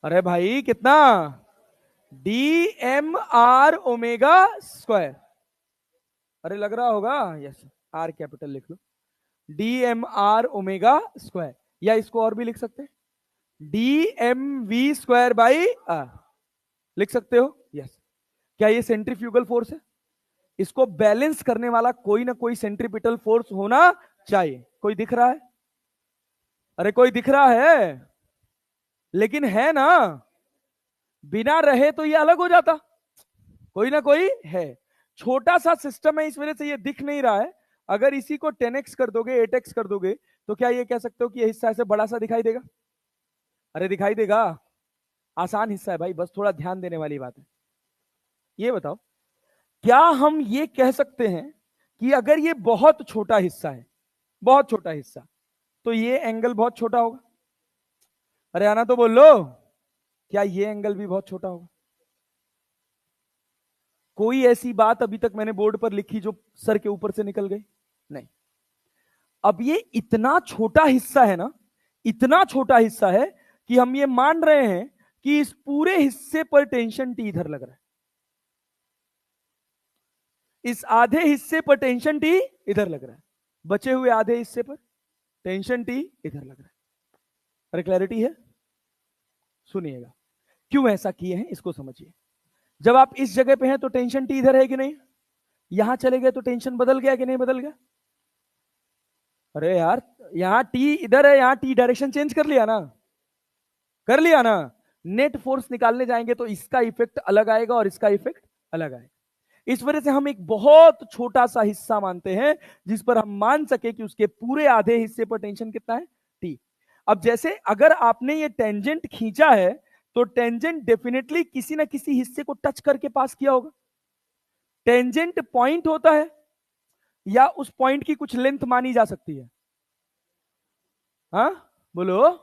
अरे भाई कितना? D m are omega square. अरे लग रहा होगा, यस, आर कैपिटल लिख लो, d m are omega square, या इसको और भी लिख सकते हैं, d M we square by r, लिख सकते हो, यस। क्या ये सेंट्रीफ्यूगल फोर्स है? इसको बैलेंस करने वाला कोई ना कोई सेंट्रीपिटल फोर्स होना चाहिए। कोई दिख रहा है? अरे कोई दिख रहा है? लेकिन है ना, बिना रहे तो ये अलग हो जाता। कोई ना कोई है, छोटा सा सिस्टम है, इस वजह से ये दिख नहीं रहा है। अगर इसी को 10x कर दोगे, 8x कर दोगे, तो क्या ये कह सकते हो कि ये हिस्सा ऐसे बड़ा सा दिखाई देगा? अरे दिखाई देगा। आसान हिस्सा है भाई, बस थोड़ा ध्यान देने वाली बात है। ये बताओ, क्या हम ये कह सकते हैं कि अगर ये बहुत छोटा हिस्सा है, बहुत छोटा हिस्सा, तो ये एंगल बहुत छोटा होगा? अरे आना तो बोल लो, क्या ये एंगल भी बहुत छोटा होगा? कोई ऐसी बात अभी तक मैंने बोर्ड पर लिखी जो सर के ऊपर से निकल गई? नहीं। अब ये इतना छोटा हिस्सा है ना, इतना छोटा हिस्सा है कि हम ये मान रहे हैं कि इस पूरे हिस्से पर टेंशन टी इधर लग रहा है, इस आधे हिस्से पर टेंशन टी इधर लग रहा है, बचे हुए आधे हिस्से पर टेंशन टी इधर लग रहा है। अरे क्लैरिटी है? सुनिएगा, क्यों ऐसा किए हैं इसको समझिए। जब आप इस जगह पे हैं तो टेंशन टी इधर है कि नहीं? यहां चले गए तो टेंशन बदल गया कि नहीं बदल गया? अरे यार, यहां टी इधर है, यहां टी डायरेक्शन चेंज कर लिया ना, कर लिया ना। नेट फोर्स निकालने जाएंगे तो इसका इफेक्ट अलग आएगा और इसका इफेक्ट अलग आएगा। इस वजह से हम एक बहुत छोटा सा हिस्सा मानते हैं जिस पर हम मान सके कि उसके पूरे आधे हिस्से पर टेंशन कितना है? टी। अब जैसे अगर आपने ये टेंजेंट खींचा है, तो टेंजेंट डेफिनेटली किसी ना किसी हिस्से को टच करके पास किया होगा। टेंजेंट पॉइंट होता है या उस पॉइंट की कुछ लेंथ मानी जा सकती है? हाँ बोलो।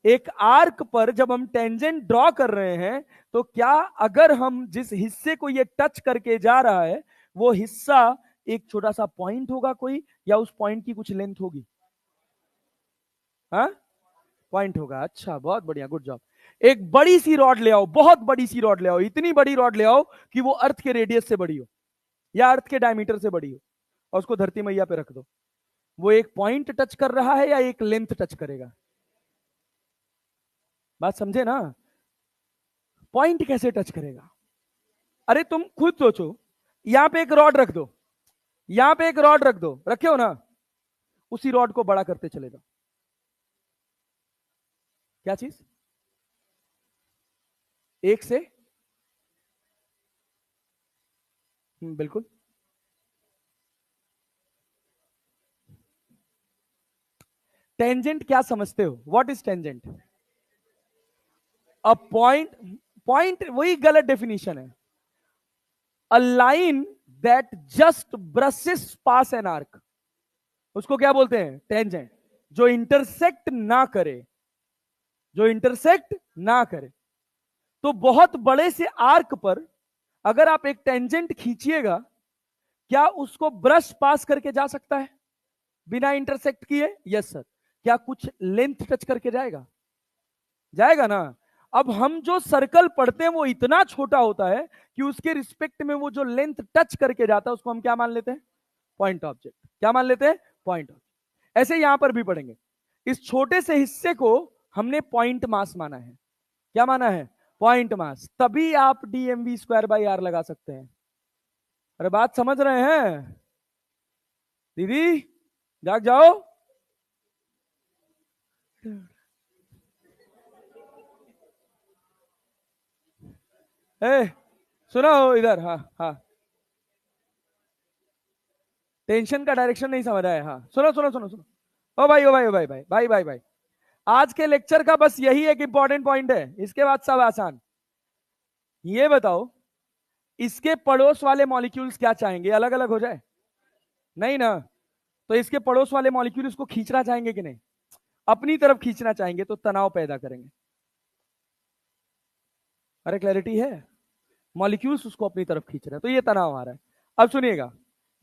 एक आर्क पर जब हम टेंजेंट ड्रॉ कर रहे हैं, तो क्या अगर हम जिस हिस्से को ये टच करके जा रहा है, वो हिस्सा एक छोटा सा पॉइंट होगा कोई, या उस पॉइंट की कुछ लेंथ होगी? हाँ, पॉइंट होगा। अच्छा, बहुत बढ़िया, गुड जॉब। एक बड़ी सी रॉड ले आओ, बहुत बड़ी सी रॉड ले आओ, इतनी बड़ी रॉड ले आओ कि वो अर्थ के रेडियस से बड़ी हो या अर्थ के डायमीटर से बड़ी हो, और उसको धरती मैया पे रख दो। वो एक पॉइंट टच कर रहा है या एक लेंथ टच करेगा? बात समझे ना? पॉइंट कैसे टच करेगा? अरे तुम खुद सोचो, यहां पे एक रॉड रख दो, यहां पे एक रॉड रख दो, रखे हो ना, उसी रॉड को बड़ा करते चले जाओ। क्या चीज? एक से, बिल्कुल। टेंजेंट क्या समझते हो? What is tangent? A point, point वही गलत डेफिनेशन है। A line that just brushes pass an arc, उसको क्या बोलते हैं? टेंजेंट। जो इंटरसेक्ट ना करे, जो इंटरसेक्ट ना करे। तो बहुत बड़े से आर्क पर अगर आप एक टेंजेंट खींचिएगा, क्या उसको ब्रश पास करके जा सकता है बिना इंटरसेक्ट किए? Yes sir. क्या कुछ लेंथ टच करके जाएगा? जाएगा ना। अब हम जो सर्कल पढ़ते हैं वो इतना छोटा होता है कि उसके रिस्पेक्ट में वो जो लेंथ टच करके जाता है उसको हम क्या मान लेते हैं? Point object. क्या मान लेते हैं? Point object. ऐसे यहां पर भी पढ़ेंगे, इस छोटे से हिस्से को हमने पॉइंट मास माना है। क्या माना है? Point mass. तभी आप डीएमवी स्क्वायर बाई आर लगा सकते हैं। अरे बात समझ रहे हैं दीदी? जाग जाओ। ए सुनो इधर, हाँ हाँ, टेंशन का डायरेक्शन नहीं समझ आया। हाँ सुनो सुनो सुनो सुनो, ओ भाई ओ भाई ओ भाई भाई भाई भाई भाई, आज के लेक्चर का बस यही एक इंपॉर्टेंट पॉइंट है, इसके बाद सब आसान। ये बताओ, इसके पड़ोस वाले मॉलिक्यूल्स क्या चाहेंगे, अलग अलग हो जाए? नहीं ना। तो इसके पड़ोस वाले मॉलिक्यूल इसको खींचना चाहेंगे कि नहीं? अपनी तरफ खींचना चाहेंगे तो तनाव पैदा करेंगे। अरे क्लैरिटी है? मॉलिक्यूल्स उसको अपनी तरफ खींच रहे हैं तो ये तनाव आ रहा है। अब सुनिएगा,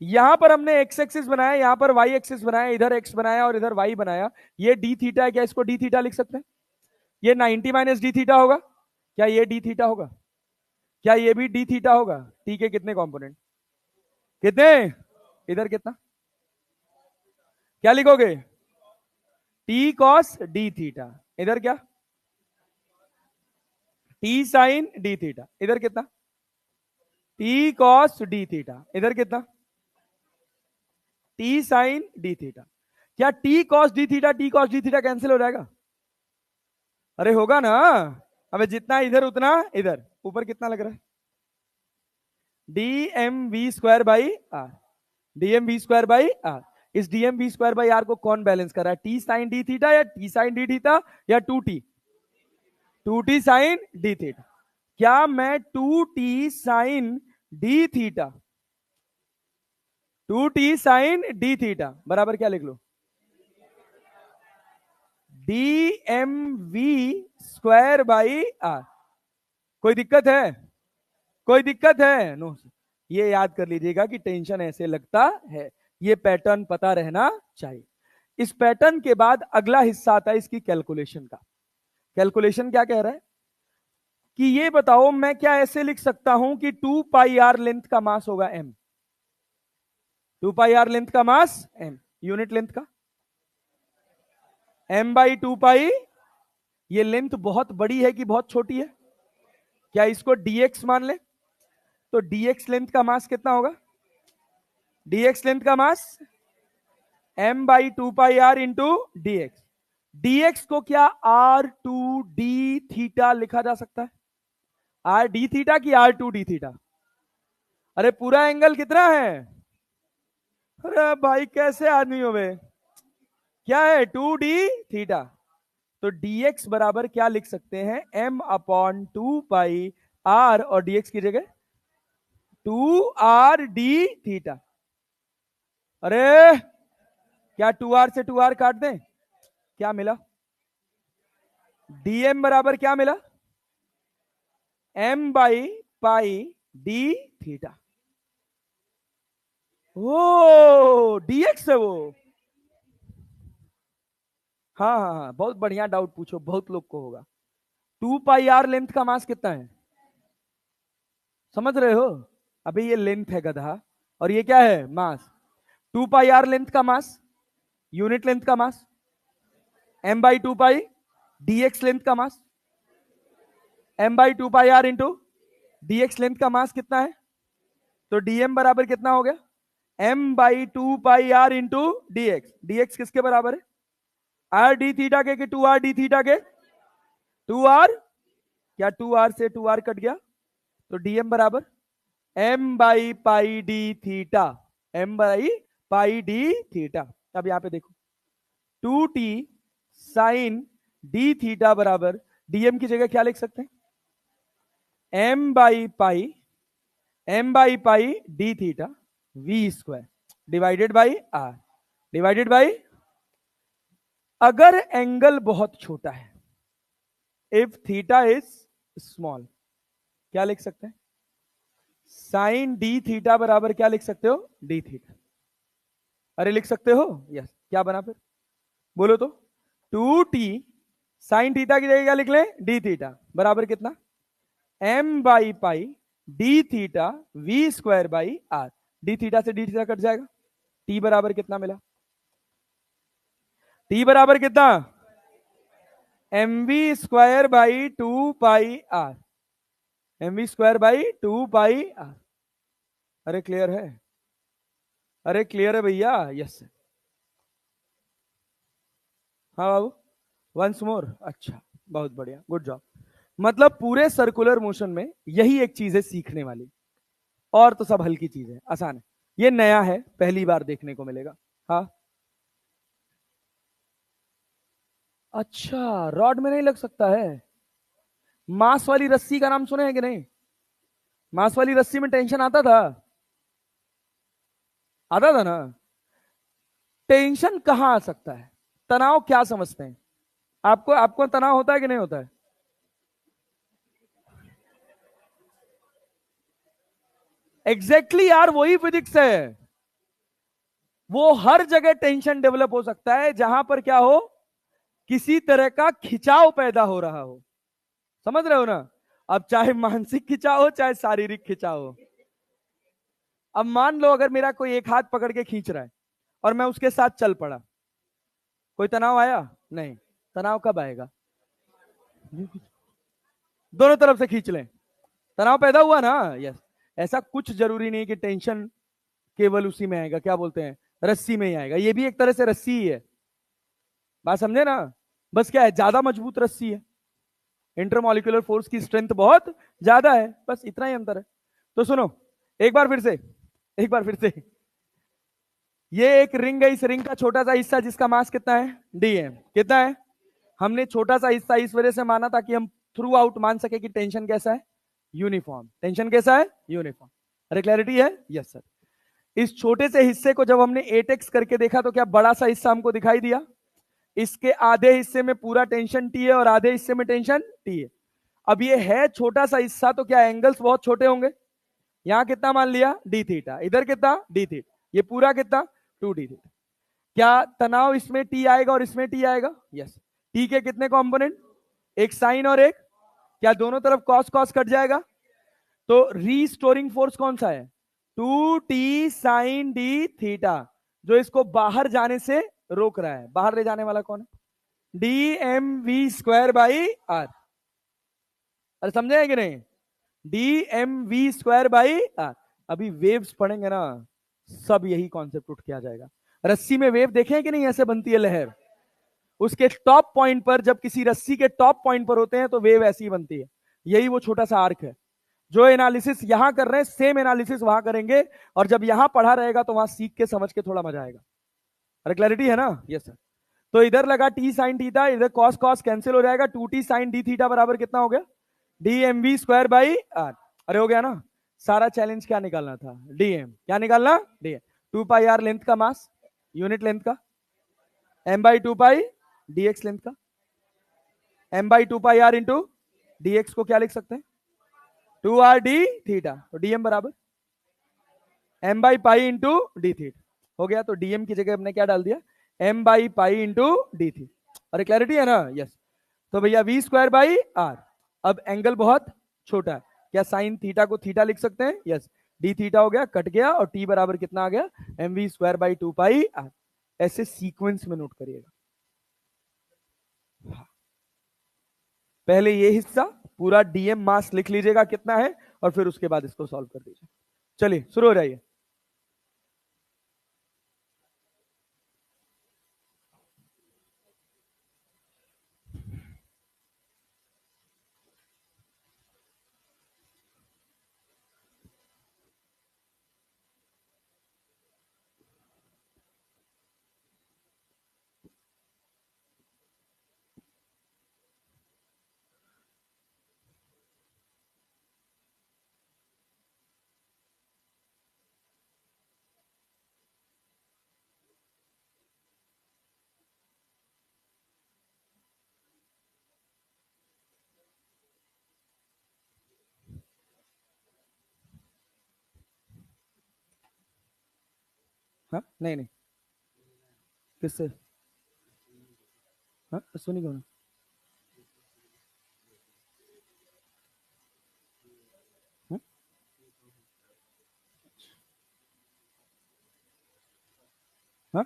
यहां पर हमने एक्स एक्सिस बनाया, यहां पर वाई एक्सिस बनाया, इधर एक्स बनाया और इधर वाई बनाया। ये डी थीटा है, क्या इसको डी थीटा लिख सकते हैं? ये 90 माइनस डी थीटा होगा। क्या ये डी थीटा होगा? क्या ये भी डी थीटा होगा? टी के कितने कंपोनेंट? कितने? इधर कितना? क्या लिखोगे? T cos d theta. इधर क्या? T sine D theta. इधर कितना? T cos d theta. इधर कितना? T sine D theta. क्या T cos d theta T cos d theta cancel हो जाएगा? अरे होगा ना। अबे जितना इधर उतना इधर, ऊपर कितना लग रहा है? D M we square by are. D M we square by r. इस d M we square by r को कौन बैलेंस कर रहा है? टी साइन डी थीटा या टी साइन डी थीटा या two T? Two T sine D theta. क्या मैं two T sine D theta, two T sine D theta बराबर क्या लिख लो? D M we square by r. कोई दिक्कत है? कोई दिक्कत है? नो। ये याद कर लीजिएगा कि टेंशन ऐसे लगता है, ये पैटर्न पता रहना चाहिए। इस पैटर्न के बाद अगला हिस्सा आता है इसकी कैलकुलेशन का। कैलकुलेशन क्या कह रहा है कि ये बताओ, मैं क्या ऐसे लिख सकता हूं कि 2 पाई आर लेंथ का मास होगा m। 2 पाई आर लेंथ का मास m, यूनिट लेंथ का m बाई 2 पाई। ये लेंथ बहुत बड़ी है कि बहुत छोटी है? क्या इसको dx मान ले? तो dx लेंथ का मास कितना होगा? dx लेंथ का mass m by 2 pi are into dx। dx को क्या आर टू डी थीटा लिखा जा सकता है? आर डी थीटा की आर टू डी थीटा? अरे पूरा एंगल कितना है? अरे भाई कैसे आदमी हो बे? क्या है? Two D theta. तो dx बराबर क्या लिख सकते हैं? m अपॉन 2 पाई आर और dx की जगह 2 आर डी थीटा। अरे क्या 2 आर से 2 आर काट दें? क्या मिला? dm बराबर क्या मिला? m by pi D theta. ओ dx है वो। हाँ हाँ हाँ, बहुत बढ़िया डाउट पूछो, बहुत लोग को होगा। 2 पाई आर लेंथ का मास कितना है? समझ रहे हो? अभी ये लेंथ है गधा, और ये क्या है? मास। 2 पाई आर लेंथ का मास, यूनिट लेंथ का mass m by 2 pi, dx length का mass m by 2 pi are into dx length का मास कितना है? तो dm बराबर कितना हो गया? m by 2 pi are into dx। dx किसके बराबर है? आर डी थीटा के 2 आर डी थीटा के 2 आर। क्या 2 आर से 2 आर कट गया? तो dm बराबर m by pi D theta. m by pi D theta. अब यहां पे देखो, 2t साइन डी थीटा बराबर dm की जगह क्या लिख सकते हैं? m by pi D theta V square divided by R divided by. अगर एंगल बहुत छोटा है, इफ थीटा इज स्मॉल, क्या लिख सकते हैं? साइन डी थीटा बराबर क्या लिख सकते हो? D theta. अरे लिख सकते हो? यस। क्या बना फिर? बोलो तो। 2t साइन थीटा की जगह क्या लिख लें? डी थीटा बराबर कितना? m by pi D theta V square by are. D theta से डी थीटा कट जाएगा। t बराबर कितना मिला? t बराबर कितना? M we square by 2 pi R. M we square by 2 pi R. अरे क्लियर है? अरे क्लियर है भैया? यस। हाँ बाबू, वंस मोर। अच्छा बहुत बढ़िया, गुड जॉब। मतलब पूरे सर्कुलर मोशन में यही एक चीज है सीखने वाली, और तो सब हल्की चीज है, आसान है। ये नया है, पहली बार देखने को मिलेगा। हाँ, अच्छा, रॉड में नहीं लग सकता है। मांस वाली रस्सी का नाम सुने हैं कि नहीं? मांस वाली रस्सी में टेंशन आता था, आता था ना। टेंशन कहां आ सकता है? तनाव क्या समझते हैं? आपको आपको तनाव होता है कि नहीं होता है? एग्जैक्टली exactly यार, वही फिजिक्स है। वो हर जगह टेंशन डेवलप हो सकता है जहां पर क्या हो, किसी तरह का खिंचाव पैदा हो रहा हो। समझ रहे हो ना? अब चाहे मानसिक खिंचाव हो चाहे शारीरिक खिंचाव हो। अब मान लो अगर मेरा कोई एक हाथ पकड़ के खींच रहा है और मैं उसके साथ चल पड़ा, कोई तनाव आया? नहीं। तनाव कब आएगा? दोनों तरफ से खींच लें, तनाव पैदा हुआ ना। यस। ऐसा कुछ जरूरी नहीं कि टेंशन केवल उसी में आएगा, क्या बोलते हैं, रस्सी में ही आएगा। ये भी एक तरह से रस्सी ही है, बात समझे ना। बस क्या है, ज्यादा मजबूत रस्सी है, इंटरमोलिकुलर फोर्स की स्ट्रेंथ बहुत ज्यादा है, बस इतना ही अंतर है। तो सुनो, एक बार फिर से, एक बार फिर से। ये एक रिंग है, इस रिंग का छोटा सा हिस्सा जिसका मास कितना है, डीएम कितना है। हमने छोटा सा हिस्सा इस वजह से माना ताकि हम थ्रू आउट मान सके कि टेंशन कैसा है, यूनिफॉर्म। टेंशन कैसा है, यूनिफॉर्म। अरे क्लैरिटी है? Yes sir. इस छोटे से हिस्से को जब हमने एटेक्स करके देखा तो क्या बड़ा सा हिस्सा हमको दिखाई दिया? इसके आधे हिस्से में पूरा टेंशन टी है और आधे हिस्से में टेंशन टी है। अब ये है छोटा सा हिस्सा, तो क्या एंगल्स बहुत छोटे होंगे? यहां कितना मान लिया, डी थीटा, इधर कितना, डी थीटा, ये पूरा कितना, टू डी थीटा। क्या तनाव इसमें टी आएगा और इसमें टी आएगा? यस। टी के कितने कंपोनेंट, एक साइन और एक, क्या दोनों तरफ कॉस कॉस कट जाएगा? तो रीस्टोरिंग फोर्स कौन सा है, two T sine D theta, जो इसको बाहर जाने से रोक रहा है। बाहर ले जाने वाला कौन है? D M we square by R. अरे समझे कि नहीं? D M we square by R. अभी वेव्स पढ़ेंगे ना, सब यही कॉन्सेप्ट उठ के आ जाएगा। रस्सी में वेव देखे कि नहीं, ऐसे बनती है लहर। उसके टॉप पॉइंट पर, जब किसी रस्सी के टॉप पॉइंट पर होते हैं तो वेव ऐसी बनती है। यही वो छोटा सा आर्क है। जो एनालिसिस यहां कर रहे हैं सेम एनालिसिस वहां करेंगे, और जब यहां पढ़ा रहेगा तो वहां सीख के समझ के थोड़ा मजा आएगा। अरे क्लैरिटी है ना? Yes sir. तो इधर लगा टी साइन थीटा, इधर कॉस कॉस कैंसिल हो जाएगा, two T sine D theta बराबर कितना हो गया, D M we square by R. अरे हो गया ना। सारा चैलेंज क्या निकालना था, डीएम। क्या निकालना, dm. Two pi r length का मास, यूनिट लेंथ का, m by two pi dx length का, m by two pi are into dx को क्या लिख सकते हैं, टू आर डी थीटा। तो डीएम बराबर m by pi into d theta हो गया। तो डीएम की जगह हमने क्या डाल दिया, M by pi into D थी। अरे क्लैरिटी है ना? यस। तो भैया वी स्क्वायर बाई आर। अब एंगल बहुत छोटा है, क्या साइन थीटा को थीटा लिख सकते हैं? यस। डी थीटा हो गया, कट गया, और टी बराबर कितना आ गया, M we square by two pi R. ऐसे सीक्वेंस में नोट करिएगा। पहले ये हिस्सा पूरा डीएम मास लिख लीजिएगा कितना है, और फिर उसके बाद इसको सॉल्व कर दीजिए। चलिए शुरू हो जाइए। हाँ नहीं नहीं, किससे? हाँ सुनी कौन? हाँ?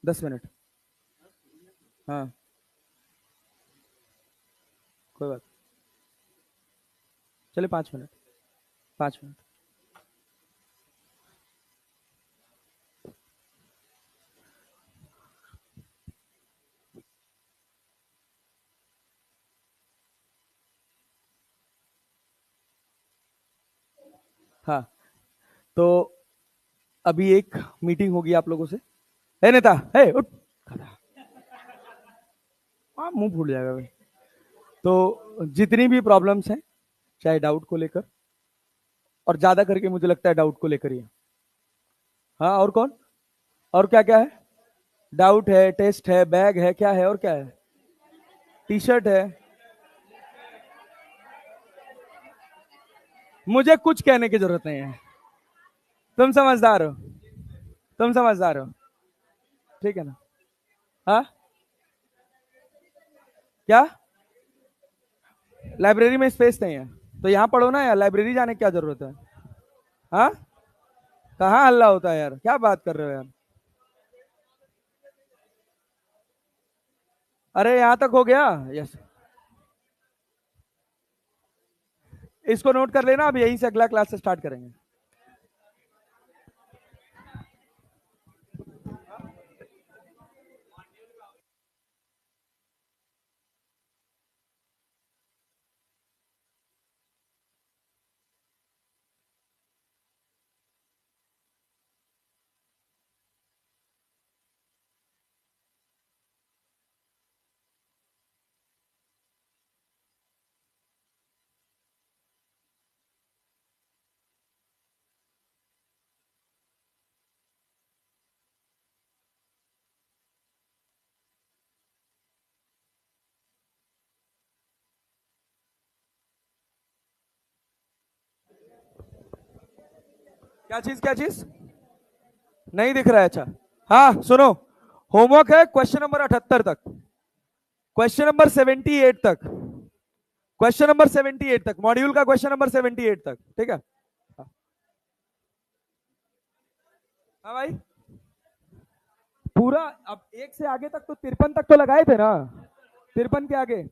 10 मिनट। हाँ कोई बात, चलिए 5 मिनट, 5 मिनट। हाँ, तो अभी एक मीटिंग होगी आप लोगों से। ए नेता, ए उठ, हाँ मुंह फूट जाएगा भाई। तो जितनी भी प्रॉब्लम्स हैं, चाहे डाउट को लेकर, और ज्यादा करके मुझे लगता है डाउट को लेकर ही है। हाँ, और कौन, और क्या क्या है? डाउट है, टेस्ट है, बैग है, क्या है और क्या है? टी शर्ट है। मुझे कुछ कहने की जरूरत नहीं है, तुम समझदार हो, तुम समझदार हो, ठीक है ना? हाँ, क्या? लाइब्रेरी में स्पेस नहीं है तो यहाँ पढ़ो ना यार, लाइब्रेरी जाने की क्या जरूरत है? हाँ, कहाँ हल्ला होता है यार, क्या बात कर रहे हो यार? अरे यहाँ तक हो गया। यस, इसको नोट कर लेना, अब यहीं से अगला क्लास से स्टार्ट करेंगे। क्या चीज, क्या चीज? नहीं दिख रहा है, अच्छा। हाँ सुनो, होमवर्क है क्वेश्चन नंबर 78 तक, क्वेश्चन नंबर 78 तक, क्वेश्चन नंबर 78 तक, मॉड्यूल का क्वेश्चन नंबर 78 तक, ठीक है? हाँ, हाँ भाई, पूरा। अब एक से आगे तक तो 53 तक तो लगाए थे ना, 53 के आगे